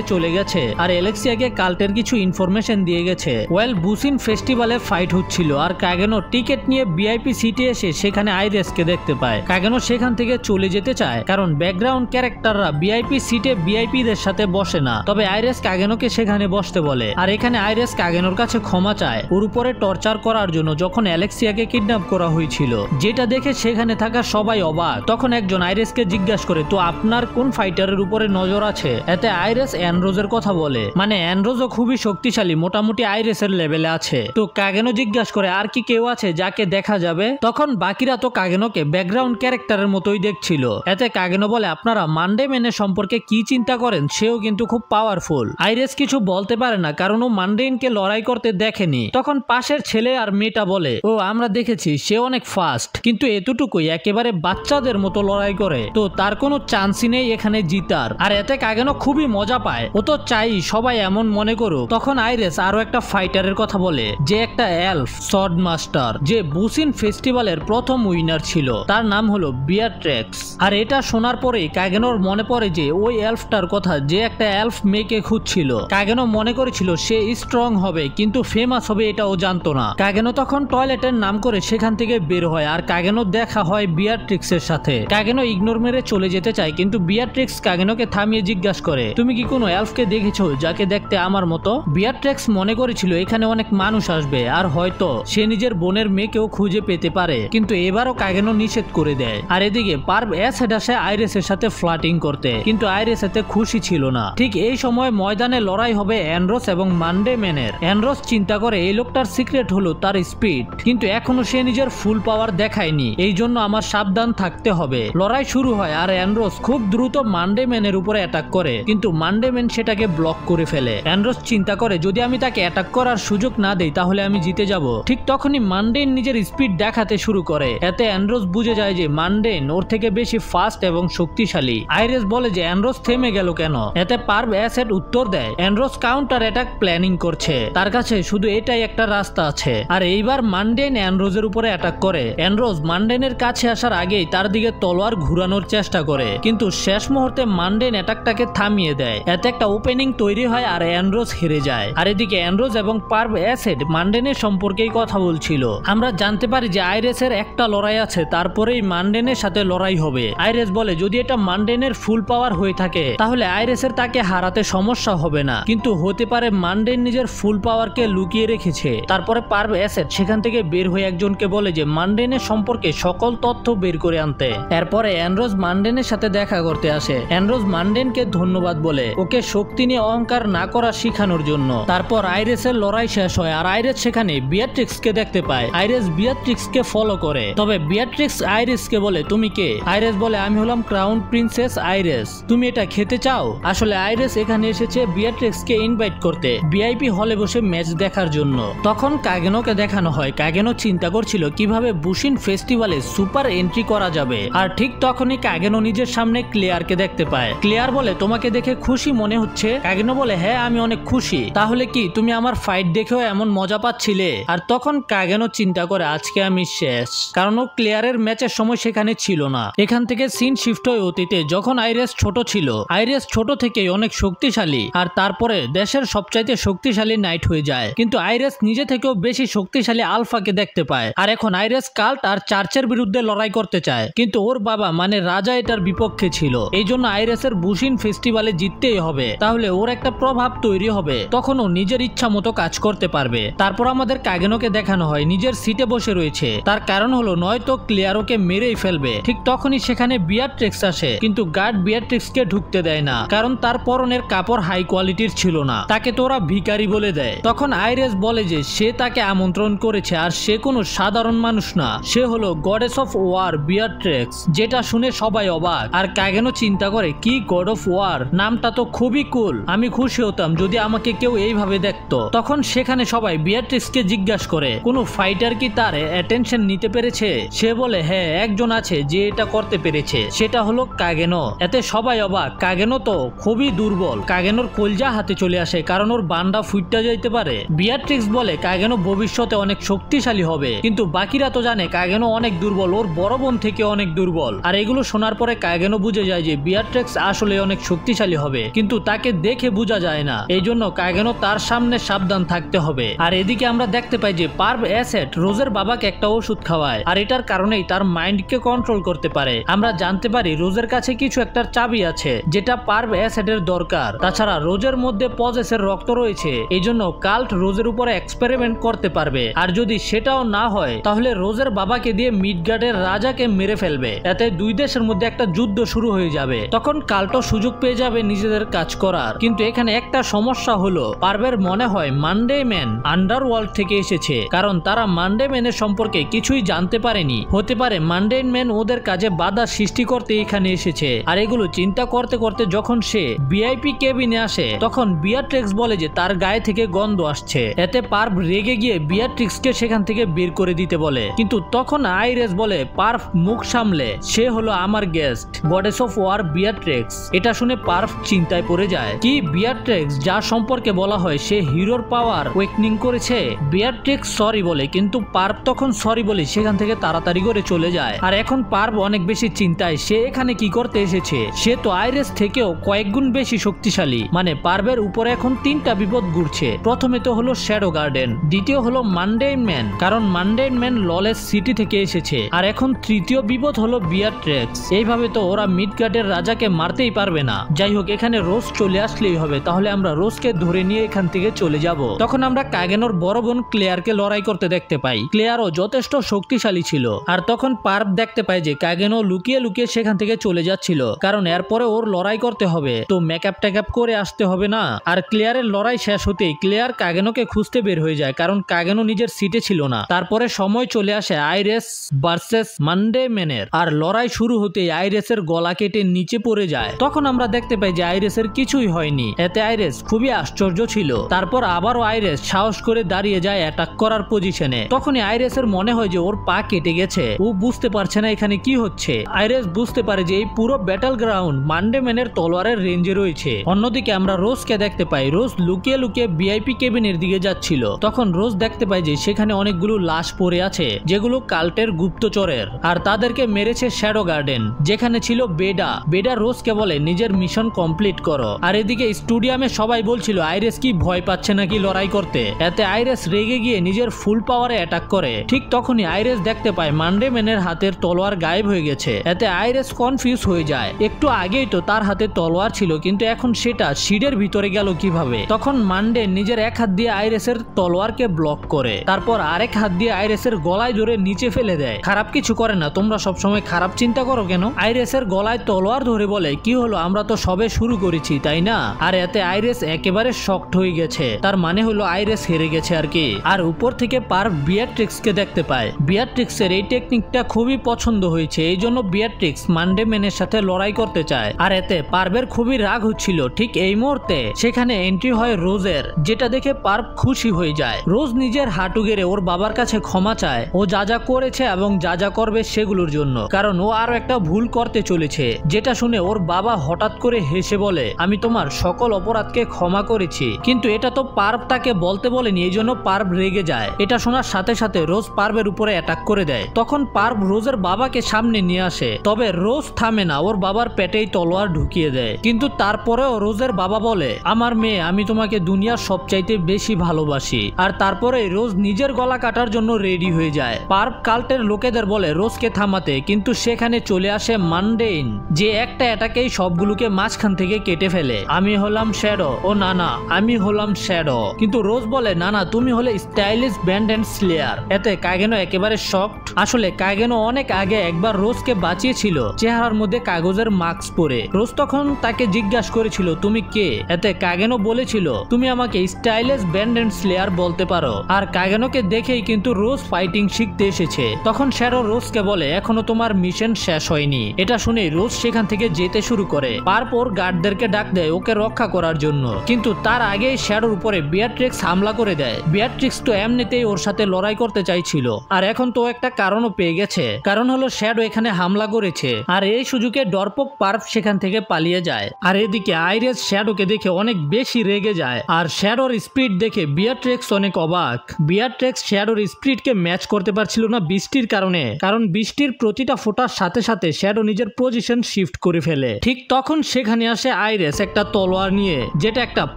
চলে গেছে, আর অ্যালেক্সিয়াকে কাল্টের কিছু ইনফরমেশন দিয়ে গেছে। ওয়েল বুশিন ফেস্টিভ্যালে ফাইট হচ্ছিল আর কাগেনো টিকিট নিয়ে ভিআইপি সিটে এসে সেখানে আইরেসকে দেখতে পায়। কাগেনো সেখান থেকে চলে যেতে চায়, কারণ ব্যাকগ্রাউন্ড ক্যারেক্টাররা ভিআইপি সিটে ভিআইপিদের সাথে বসে না, তবে আইরেস কাগেনোকে সেখানে বসতে বলে। আর এখানে আইরেস কাগেনোর কাছে ক্ষমা চায় ওর উপরে টর্চার করার জন্য যখন অ্যালেক্সিয়াকে কিডন্যাপ করা হয়েছিল, যেটা দেখে সেখানে থাকা সবাই অবাক। তখন একজন আইরেসকে জিজ্ঞাসা করে তো আপনার কোন ফাইটারের উপরে নজর আছে। এতে আইরেস অ্যান্ড্রোজের কথা বলে, মানে অ্যান্ড্রোজও খুবই শক্তিশালী, মোটামুটি আইরেসের লেভেলে আছে। তো কাগেনো জিজ্ঞাসা করে আর কি কেউ আছে যাকে দেখা যাবে। তখন বাকিরা তো কাগেনোকে ব্যাকগ্রাউন্ড ক্যারেক্টারের মতোই দেখছিল। এতে কাগেনো বলে আপনারা মানডে ম্যানের সম্পর্কে কি চিন্তা করেন, সেও কিন্তু খুব পাওয়ারফুল। আইরেস কিছু বলতে পারে না, কারণ ও মানডেইনকে লড়াই করতে দেখেনি। তখন পাশের ছেলে আর মেয়েটা বলে ও আমরা দেখেছি সে অনেক ফাস্ট, কিন্তু এতটুকুই একেবারে বাচ্চাদের মতো লড়াই করে, তো তার কোনো চান্সই নেই এখানে জিতার। আর এতে কাগেনো খুবই মজা পায়, ও তো চাই সবাই এমন মনে করুক। তখন আইরেস আরো একটা ফাইটারের কথা বলে যে একটা এলফ সর্ড মাস্টার, যে বুশিন ফেস্টিভ্যালের প্রথম উইনার ছিল, তার নাম হলো বিয়াট্রেক্স। আর এটা শোনার পরেই কাগেনোর মনে পড়ে যে ওই এলফটার কথা, যে একটা এলফ মেয়েকে খুঁজছিল। কাগেনো মনে করেছিল সে স্ট্রং হবে কিন্তু ফেমাস হবে, এটা ও জানতো না। কাগেনো তখন টয়লেটের নাম করে সেখান থেকে বের হয়, আর কাগেনো দেখা হয় বিয়াট্রিক্সের সাথে। কাগেনো ইগনোর মেরে চলে যেতে চায়, কিন্তু বিয়াট্রিক্স কাগেনোকে থামিয়ে জিজ্ঞাসা করে তুমি কি কোনো এলফকে দেখেছো যাকে দেখতে আমার মতো। বিয়াট্রিক্স মনে করেছিল এখানে অনেক মানুষ আসবে আর হয়তো সে নিজের বোনের মেয়েকেও খুঁজে পেতে পারে, কিন্তু এবারও কাগেনো নিষেধ করে দেয়। আর এদিকে পার্ভ অ্যাসেড আসে আইরেসের সাথে ফ্লাটিং করতে, কিন্তু আইরেস এতে খুশি ছিল না। ঠিক এই সময় ময়দানে লড়াই হবে অ্যান্ড্রোস এবং মানডে ম্যানের। অ্যান্ড্রোস চিন্তা করে এই লোকটার সিক্রেট হলো তার স্পিড, কিন্তু এখনো সে নিজের ফুল পাওয়ার দেখায়নি, এই জন্য আমার সাবধান থাকতে হবে। লড়াই শুরু হয় আর অ্যান্ড্রোস খুব দ্রুত মানডে ম্যানের উপরে অ্যাটাক করে, কিন্তু মানডে ম্যান সেটাকে ব্লক করে ফেলে। অ্যান্ড্রোস চিন্তা করে যদি আমি তাকে অ্যাটাক করার সুযোগ না দেই তাহলে আমি জিতে যাব। ঠিক তখনই মানডেন নিজের স্পিড দেখাতে শুরু করে। এতে অ্যান্ড্রোস বুঝে যায় যে মানডেন ওর থেকে বেশি ফাস্ট এবং শক্তিশালী। আইরেস বলে যে অ্যান্ড্রোস থেমে গেল কেন। এতে পার্ভ অ্যাসেড উত্তর দেয় অ্যান্ড্রোস কাউন্টার অ্যাটাক প্ল্যানিং করছে, তার কাছে শুধু এটাই একটা রাস্তা আছে। আর এইবার মানডেন অ্যান্ড্রোজের উপরে অ্যাটাক করে। অ্যান্ড্রোস মানডেনের কাছে আসার আগেই তার দিকে তলোয়ার ঘুরানোর চেষ্টা করে, কিন্তু শেষ মুহূর্তে মানডেন অ্যাটাকটাকে থামিয়ে দেয়। এতে একটা ওপেনিং তৈরি হয় আর অ্যান্ড্রোস হেরে যায়। আর এদিকে অ্যান্ড্রোস এবং পার্ভ অ্যাসেড মানডেনের সম্পর্কেই কথা বলছিল। আমরা জানতে পারি যে আইরেসের একটা লড়াই আছে, তারপরেই মানডেনের সাথে লড়াই হবে। আইরেস বলে যদি এটা মানডেনের ফুল পাওয়ার হয়ে থাকে তাহলে আইরেসের তাকে হারাতে সমস্যা হবে না, কিন্তু হতে পারে মানডেন নিজের ফুল পাওয়ারকে লুকিয়ে রেখেছে। তারপরে পার্ভ অ্যাসেড সেখান থেকে বের হয়ে একজনকে বলে যে মানডেনের সম্পর্কে সকল তথ্য বের করে আনতে। এরপরে অ্যান্ড্রোস মানডেনের সাথে দেখা করতে আসে। অ্যান্ড্রোস মানডেনকে ধন্যবাদ বলে ওকে শক্তি নিয়ে অহংকার না করা শেখানোর জন্য। তারপর আইরেসের লড়াই শেষ হয় আর আইরেস সেখানে বিয়াট্রিক্সকে দেখতে পায়। আইরেস বিয়াট্রিক্সকে ফলো করে, তবে বিয়াট্রিক্স আইরেসকে বলে তুমি কে। আইরেস বলে আমি হলাম ক্রাউন প্রিন্সেস আইরেস, তুমি এটা খেতে চাও। আসলে আইরেস এখানে এসেছে বিয়াট্রিক্সকে ইনভাইট করতে ভিআইপি হলে বসে ম্যাচ দেখার জন্য। তখন কাগেনোকে দেখানো হয়। কাগেনো চিন্তা করছিল কিভাবে বুশিন ফেস্টিভ্যালে সুপার এন্ট্রি করা যাবে। আর ঠিক তখনই কাগেনো নিজের সামনে ক্লিয়ারকে দেখতে পায়। ক্লিয়ার বলে তোমাকে দেখে খুশি মনে হচ্ছে। কাগেনো বলে হ্যাঁ আমি অনেক খুশি। তাহলে কি তুমি আমার ফাইট দেখেও এমন মজা পাচ্ছিলে? আর তখন কাগেনো চিন্তা করে আজকে আমি শেষ, কারণ ও ক্লিয়ারের ম্যাচের সময় সেখানে ছিল না। এখান থেকে সিন শিফট হয়ে অতীতে, যখন আইরেস ছোট ছিল। আইরেস ছোট থেকেই অনেক শক্তিশালী, আর তারপরে দেশের সবচাইতে শক্তিশালী নাইট হয়ে যায়। কিন্তু আইরেস নিজে থেকেও বেশি শক্তিশালী আলফাকে দেখতে পায়, আর এখন আইরেস কাল্ট আর চার্চের বিরুদ্ধে লড়াই করতে চায়। কিন্তু ওর বাবা মানে রাজা এটার বিপক্ষে ছিল। এই জন্য আইরেসের বুশিন ফেস্টিভ্যালে জিততেই হবে, তাহলে ওর একটা প্রভাব তৈরি হবে, তখন ও নিজের ইচ্ছা মতো কাজ করতে পারবে। তারপর আমাদের কাগেনোকে দেখানো হয় নিজের সিটে বসে রয়েছে। তার কারণ হলো নয়তো ক্লিয়ারোকে মেরেই ফেলবে। ঠিক তখনই সেখানে বিয়াট্রিক্স আসে, কিন্তু গার্ড বিয়াট্রিক্সকে ঢুকতে দেয় না, কারণ তার পরনের কাপড় হাই কোয়ালিটির ছিল না। তাকে তো ওরা ভিখারি বলে দেয়। তখন আইরেস বলে যে সে তাকে আমন্ত্রণ করেছে, আর সে কোনো সাধারণ মানুষ না, সে হলো গডেস অফ ওয়ার বিয়াট্রিক্স। যেটা শুনে সবাই অবাক, আর কাগেনো চিন্তা করে কি গড অফ ওয়ার, নামটা তো খুবই কুল, আমি খুশি হতাম যদি আমাকে কেউ এইভাবে দেখতো। তখন সেখানে সবাই বিয়াট্রিক্সকে জিজ্ঞাসা করে কোনো ফাইটার কি তার অ্যাটেনশন নিতে পেরেছে। সে বলে হ্যাঁ, একজন আছে যে এটা করতে পেরেছে, সেটা হলো কাগেনো। এতে সবাই অবাক, কাগেনো তো খুবই দুর্বল। কাগেনোর কলজা হাতে চলে আসে, কারণ ওর বান্ডা ফুটটা যাইতে পারে। বিয়াট্রিক্স বলে কাগেনো ভবিষ্যতে অনেক শক্তিশালী হবে, কিন্তু বাকিরা তো জানে কাগেনো অনেক দুর্বল, ওর বড় বোন থেকে অনেক দুর্বল। আর এগুলো শোনার পরে কাগেনো বুঝে যায় যে বিয়াট্রিক্স আসলে অনেক শক্তিশালী হবে, কিন্তু তাকে দেখে বোঝা যায় না। এই জন্য কাগেনো তার সামনে সাবধান থাকতে হবে। আর এদিকে আমরা দেখতে পাই যে পার্ভ অ্যাসেট রোজের বাবাকে একটা ওষুধ খাওয়ায়, আর এটার কারণেই তার মাইন্ডকে কন্ট্রোল করতে পারে। আমরা জানতে পারি রোজের কাছে কিছু একটা চাবি আছে যেটা পার্ভ অ্যাসেটের দরকার। তাছাড়া রোজের মধ্যে পজেসের রক্ত রয়েছে, এই জন্য কাল্ট রোজের উপরে এক্সপেরিমেন্ট করতে পারবে। আর যদি সেটাও না হয়, তাহলে রোজের বাবাকে দিয়ে মিডগার্ডের রাজাকে মেরে ফেলবে। এতে দুই দেশের মধ্যে একটা যুদ্ধ শুরু হয়ে যাবে। তখন কাল্টও সুযোগ পেয়ে যাবে নিজেদের কাজ করার। কিন্তু এখানে একটা সমস্যা হলো, পার্ভের মনে হয় মানডে ম্যান আন্ডারওয়ার্ল্ড থেকে এসেছে, কারণ তারা মানডে ম্যানের সম্পর্কে কিছুই জানতে পারেনি। হতে পারে মানডে ম্যান ওদের কাজে বাধা সৃষ্টি করতে এখানে এসেছে। আর এগুলো চিন্তা করতে করতে যখন সে ভিআইপি কেবিনে আসে, তখন বিয়াট্রিক্স বলে যে তার গায়ে থেকে গন্ধ আসছে। এতে পার্ভ রেগে গিয়ে বিয়াট্রিক্সকে সেখান থেকে বের করে দিতে বলে, কিন্তু তখন আইরেস বলে পার্ভ মুখ সামলে, সে হলো আমার গেস্ট গডেস অফ ওয়ার বিয়াট্রিক্স। এটা শুনে পার্ভ চিন্তায় পড়ে যায়, কি বিয়াট্রিক্স যার সম্পর্কে বলা হয় সে হিরোর পাওয়ার ওয়েকনিং করেছে। বিয়াট্রিক্স সরি বলে, কিন্তু পার্ভ তখন সরি বলে সেখান থেকে তাড়াতাড়ি করে চলে যায়। আর এখন পার্ভ অনেক বেশি চিন্তায়, সে এখানে কি করতে এসেছে। সে তো আইরেস থেকেও কয়েক গুণ বেশি শক্তিশালী। মানে পার্ভের উপরে এখন তিনটা বিপদ ঘুরছে। প্রথমে তো হলো শ্যাডো গার্ডেন, দ্বিতীয় হলো মানডেইন ম্যান, কারণ মানডেইন ম্যান ললেস সিটি থেকে এসেছে, আর এখন তৃতীয় বিপদ হলো বিয়াট্রিক্স। এইভাবে তো ওরা মিডগার্ডের রাজাকে মারতেই পারবে না। যাই হোক, এখানে রোজ চলে আসলেই হবে, তাহলে আমরা রোজকে ধরে নিয়ে এখান থেকে চলে যাব। তখন আমরা কাগেনোর বড় বোন ক্লেয়ারকে লড়াই করতে দেখতে পাই। ক্লেয়ারও যথেষ্ট শক্তিশালী ছিল। আর তখন পার্ভ দেখতে পায় যে কাগেনো লুকিয়ে লুকিয়ে সেখান থেকে চলে যাচ্ছিল, কারণ এরপরে ওর লড়াই করতে হবে, তো মেকআপ টেকআপ করে আসতে হবে না। আর ক্লেয়ারের লড়াই শেষ হতেই ক্লেয়ার কাগেনোকে খুঁজতে বের হয়ে যায়, কারণ কাগেনো নিজের সিটে ছিল না। তারপরে সময় চলে আসে আইরেস ভার্সেস মানডে ম্যানের, আর লড়াই শুরু হতেই আইরেসের গলা কেটে নিচে পড়ে যায়। তখন আমরা দেখতে পাই যে আইরেসের কিছুই হয়নি। এতে আইরেস খুবই আশ্চর্য ছিল। তারপর আবারও আইরেস সাহস করে দাঁড়িয়ে যায় অ্যাটাক করার পজিশনে। তখনই আইরেসের মনে হয় যে ওর পা কেটে গেছে, ও বুঝতে পারছে না এখানে কি হচ্ছে। আইরেস বুঝতে পারে যে এই পুরো ব্যাটল গ্রাউন্ড মানডে ম্যানের তলোয়ারের রেঞ্জে রয়েছে। অন্যদিকে আমরা রোজকে দেখতে পাই, রোজ লুকিয়ে লুকিয়ে ভিআইপি কেবিনের দিকে যাচ্ছিল। তখন রোজ দেখতে পাই যে সেখানে অনেকগুলো লাশ পড়ে আছে, যেগুলো কাল্টের গুপ্তচরের, আর তাদেরকে মেরেছে শ্যাডো গার্ডেন, যেখানে ছিল বেডা। বেডা রোজকে বলে নিজের মিশন কমপ্লিট করো। আর এদিকে স্টুডিয়ামে সবাই বলছিল আইরেস কি ভয় পাচ্ছে নাকি লড়াই করতে। এতে আইরেস রেগে গিয়ে নিজের ফুল পাওয়ারে অ্যাটাক করে। ঠিক তখনই আইরেস দেখতে পায় মানডে ম্যানের হাতের তলোয়ার গায়েব হয়ে গেছে। এতে আইরেস কনফিউজ হয়ে যায়, একটু আগেই তো তার হাতে তলোয়ার ছিল, কিন্তু এখন সেটা শিডের ভিতরে গেল কিভাবে। তখন মানডে নিজের এক হাত দিয়ে আইরেসের তলোয়ারকে ব্লক করে, তারপর আরেক হাত দিয়ে আইরেসের গলায় ধরে নিচে ফেলে দেয়। খারাপ কিছু করে না, তোমরা সবসময় খারাপ চিন্তা করো কেন। আইরেসের গলায় তলোয়ার ধরে বলে, কি হলো, আমরা তো সবে শুরু করেছি তাই না। আর এতে আইরেস একেবারে শকড হয়ে গেছে, তার মানে হলো আইরেস হেরে গেছে আর কি। আর উপর থেকে পার্ভ বিয়াট্রিক্সকে দেখতে পায়। বিয়াট্রিক্সের এই টেকনিকটা খুবই পছন্দ হয়েছে, এই জন্য বিয়াট্রিক্স মানডে ম্যানের সাথে লড়াই করতে চায়। আর এতে পার্ভের খুবই রাগ হচ্ছিল। ঠিক এই মুহূর্তে সেখানে এন্ট্রি হয় রোজের, যেটা দেখে পার্ভ খুশি হয়ে যায়। রোজ নিজের হাঁটু গেড়ে ওর বাবার কাছে ক্ষমা চায়, ও যা যা করেছে এবং যা যা করবে সেগুলোর জন্য, কারণ ও আরো একটা ভুল করতে চলেছে। যেটা শুনে ওর বাবা হঠাৎ করে হেসে বলে, আমি তোমার সকল অপরাধকে ক্ষমা করেছি। কিন্তু এটা তো পার্ভ তাকে বলতে বলেনি, এই জন্য পার্ভ রেগে যায়। এটা শোনার সাথে সাথে রোজ পার্ভের উপরে অ্যাটাক করে দেয়। তখন পার্ভ রোজের বাবাকে সামনে নিয়ে আসে, তবে রোজ থামে না, ওর বাবার পেটেই তলোয়ার ঢুকিয়ে দেয়। কিন্তু তারপরেও রোজের বাবা বলে, আমার মেয়ে, আমি তোমাকে দুনিয়ার সবচাইতে বেশি ভালোবাসি। আর তারপরে রোজ নিজের গলা কাটার জন্য রেডি হয়ে যায়। পার্ভ কাল্টের লোকেদের বলে রোজকে থামাতে, কিন্তু সেখানে চলে আসে মানডেইন, যে একটা অ্যাটাকেই সবগুলোকে মাঝখান থেকে কেটে ফেলে। আমি হলাম শ্যাডো। ও না না, আমি হলাম শ্যাডো। কিন্তু রোজ বলে, না না, তুমি হলে স্টাইলিশ ব্যান্ড এন্ড স্লেয়ার। এতে কাগেনো একেবারে শকড। আসলে কাগেনো অনেক আগে একবার রোজকে বাঁচিয়েছিল চেহারার মধ্যে কাগজের মাস্ক পরে। রোজ তখন তাকে জিজ্ঞাসা করেছিল, তুমি কে? এতে কাগেনো বলেছিল, তুমি আমাকে স্টাইলিশ ব্যান্ড এন্ড স্লেয়ার বলতে পারো। আর কাগেনোকে দেখেই কিন্তু রোজ ফাইটিং শিখতে এসেছে। তখন শ্যাডো রোজকে বলে, এখনো তোমার মিশন শেষ হয়নি। এটা শুনে রোজ সেখান থেকে যেতে শুরু করে। তারপর গার্ডদেরকে ডাক দেয় ওকে রক্ষা করার জন্য। কিন্তু তার আগেই শ্যাডোর উপরে বিয়াট্রিক্স হামলা করে দেয়। বিয়াট্রিক্স তো এমনিতেই ওর সাথে লড়াই করতে চাইছিল, আর এখন তো একটা কারণও পেয়ে গেছে। কারণ হলো শ্যাডো এখানে হামলা করেছে, আর এই সুযোগে ডরপক পার্ভ সেখান থেকে পালিয়ে যায়। আর এদিকে আইরিস শ্যাডোকে দেখে অনেক বেশি রেগে যায়, আর শ্যাডোর স্পিড দেখে বিয়াট্রিক্স অনেক অবাক। বিয়াট্রিক্স শ্যাডোর স্পিডকে ম্যাচ করতে পারছিল না বৃষ্টির কারণে, কারণ বৃষ্টির প্রতিটা ফোঁটার সাথে সাথে শ্যাডো নিজের পজিশন শিফট করে ফেলে। ঠিক তখন সেখানে আসে আইরিস একটা তলোয়ার নিয়ে, যেটা একটা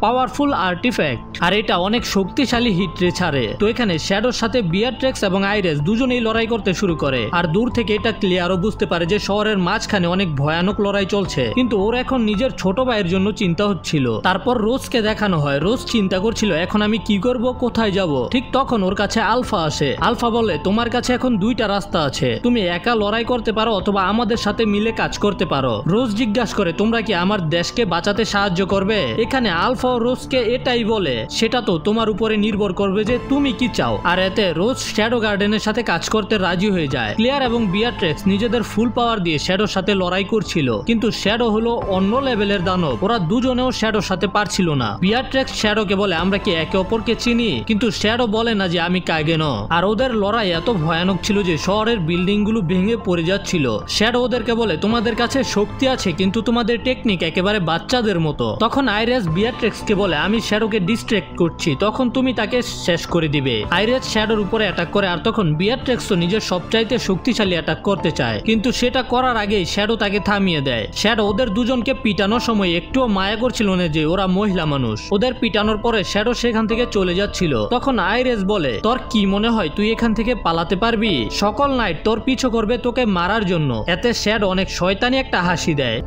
পাওয়ারফুল আর্টিফ্যাক্ট, আর এটা অনেক শক্তিশালী হিট রে ছাড়ে। তো এখানে শ্যাডোর সাথে বিয়াট্রিক্স এবং আইরিস দুজনেই লড়াই করতে শুরু করে। আর দূর থেকে এটা ক্লিয়ারও বুঝতে পারে যে শহরের মাঝখানে অনেক ভয়ানক লড়াই চলছে, কিন্তু ওর এখন নিজের ছোট ভাইয়ের জন্য চিন্তা হচ্ছিল। তারপর রোজকে দেখানো হয়। রোজ চিন্তা করছিল, এখন আমি কি করব, কোথায় যাব। ঠিক তখন ওর কাছে আলফা আসে। আলফা বলে, তোমার কাছে এখন দুইটা রাস্তা আছে, তুমি একা লড়াই করতে পারো অথবা আমাদের সাথে মিলে কাজ করতে পারো। রোজ জিজ্ঞাসা করে, তোমরা কি আমার দেশকে বাঁচাতে সাহায্য করবে? এখানে আলফা রোজকে এটাই বলে, সেটা তো তোমার উপরে নির্ভর করবে যে তুমি কি চাও। আর এতে রোজ শ্যাডো গার্ডেনের সাথে কাজ করতে রাজি হয়ে যায়। ক্লিয়ার এবং বিয়াট্রিক্স নিজেদের ফুল পাওয়ার দিয়ে শ্যাডোর সাথে লড়াই করছিল, কিন্তু শ্যাডো হলো অন্য লেভেলের দানব। ওরা দুজনেও শ্যাডোর সাথে পারছিল না। বিয়াট্রিক্স শ্যাডোকে বলে, আমরা কি একে অপরকে চিনি? কিন্তু শ্যাডো বলে না যে আমি কাগেনো। আর ওদের লড়াই এত ভয়ানক ছিল যে শহরের বিল্ডিং গুলো ভেঙে পড়ে যাচ্ছিল। শ্যাডো ওদেরকে বলে, তোমাদের কাছে শক্তি আছে, কিন্তু তোমাদের টেকনিক একেবারে বাচ্চাদের মতো। তখন আইরিস বিয়াট্রিক্সকে বলে, আমি শ্যাডোকে ডিস্ট্র্যাক্ট করছি, তখন তুমি তাকে শেষ করে দিবে। আইরিস শ্যাডোর উপরে অ্যাটাক করে, আর তখন বিয়াট্রিক্সও নিজের সবচাইতে শক্তিশালী অ্যাটাক করতে চায়, কিন্তু সেটা করার আগেই শ্যাডো তাকে থামিয়ে দেয়। শ্যাডো ওদের দুজনকে পিটানোর সময় একটুও মায়া করছিল না যে ওরা মহিলা মানুষ। ওদের পিটানোর পরে শ্যাডো সেখান থেকে চলে যাচ্ছিল। তখন আইরিস বলে, তোর কি মনে হয় তুই এখান থেকে পালাতে পারবি? সকল নাইট তোর পিছু করবে তোকে মারার জন্য। এতে শ্যাডো অনেক শয়তানি একটা হাসি দেয়।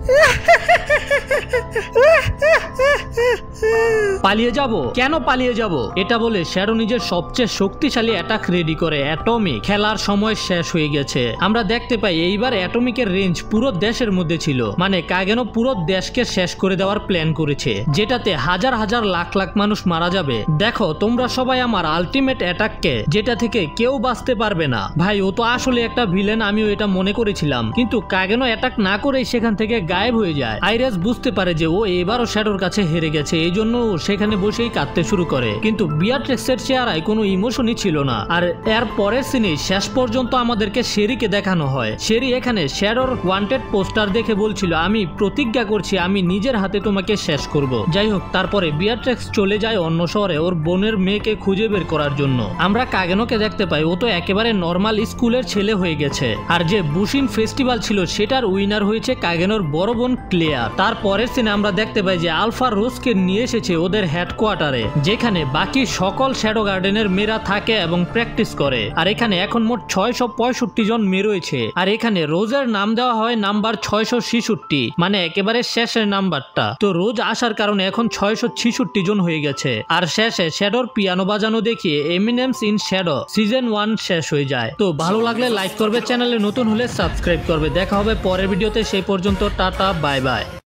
পালিয়ে যাব? কেন পালিয়ে যাব? এটা বলে শ্যাডো নিজের সবচেয়ে শক্তিশালী অ্যাটাক রেডি করে, অ্যাটমিক। খেলার সময় শেষ হয়ে গেছে। আমরা দেখতে পাই এইবার অ্যাটমিকের রেঞ্জ পুরো দেশের মধ্যে ছিল, মানে কাগেনো পুরো দেশকে শেষ করে দেওয়ার প্ল্যান করেছে, যেটাতে হাজার হাজার লাখ লাখ মানুষ মারা যাবে। দেখো তোমরা সবাই আমার আলটিমেট অ্যাটাককে, যেটা থেকে কেউ বাঁচতে পারবে না। ভাই ও তো আসলে একটা ভিলেন, আমিও এটা মনে করেছিলাম, কিন্তু কাগেনো অ্যাটাক না করেই সেখান থেকে গায়েব হয়ে যায়। আইরিস বুঝতে পারে যে ও এবারও শ্যাডোর কাছে হেরে গেছে, এই জন্য সেখানে বসেই কাঁদতে শুরু করে। কিন্তু বিয়াট্রিক্সের চেহারায় কোনো ইমোশনই ছিল না। আর এর পরের সিনে শেষ পর্যন্ত আমাদেরকে শেরিকে দেখানো হয়। শেরি এখানে শ্যাডোর ওয়ান্টেড পোস্টার দেখে বলছিল, আমি প্রতিজ্ঞা করছি আমি নিজের হাতে তোমাকে শেষ করব। যাই হোক, তারপরে বিয়াট্রিক্স চলে যায় অন্য শহরে ওর বোনের মেয়েকে খুঁজে বের করার জন্য। আমরা কাগেনোকে দেখতে পাই, ও তো একেবারে নর্মাল স্কুলের ছেলে হয়ে গেছে। আর যে বুশিন ফেস্টিভ্যাল ছিল সেটার উইনার হয়েছে কাগেনোর বড় বোন ক্লেয়ার। তারপরের সিনে আমরা দেখতে পাই যে আলফা রোজকে নিয়ে এসেছে ওদের হেডকোয়ার্টারে, যেখানে বাকি সকল শ্যাডো গার্ডেনের মেয়েরা থাকে এবং প্র্যাকটিস করে। আর এখানে এখন মোট 665 জন মেয়ে রয়েছে। আর এখানে রোজের নাম দেওয়া হয় নাম্বার 666, মানে একেবারে শেষের নাম্বারটা। তো রোজ আসার কারণে এখন 666 জন হয়ে গেছে। আর শেষে শ্যাডোর পিয়ানো বাজানো দেখিয়ে এমিনেমস ইন শ্যাডো সিজন 1 শেষ হয়ে যায়। তো ভালো লাগলে লাইক করবে, চ্যানেলে নতুন হলে সাবস্ক্রাইব করবে। দেখা হবে পরের ভিডিওতে, সেই পর্যন্ত টাটা, বাই বাই।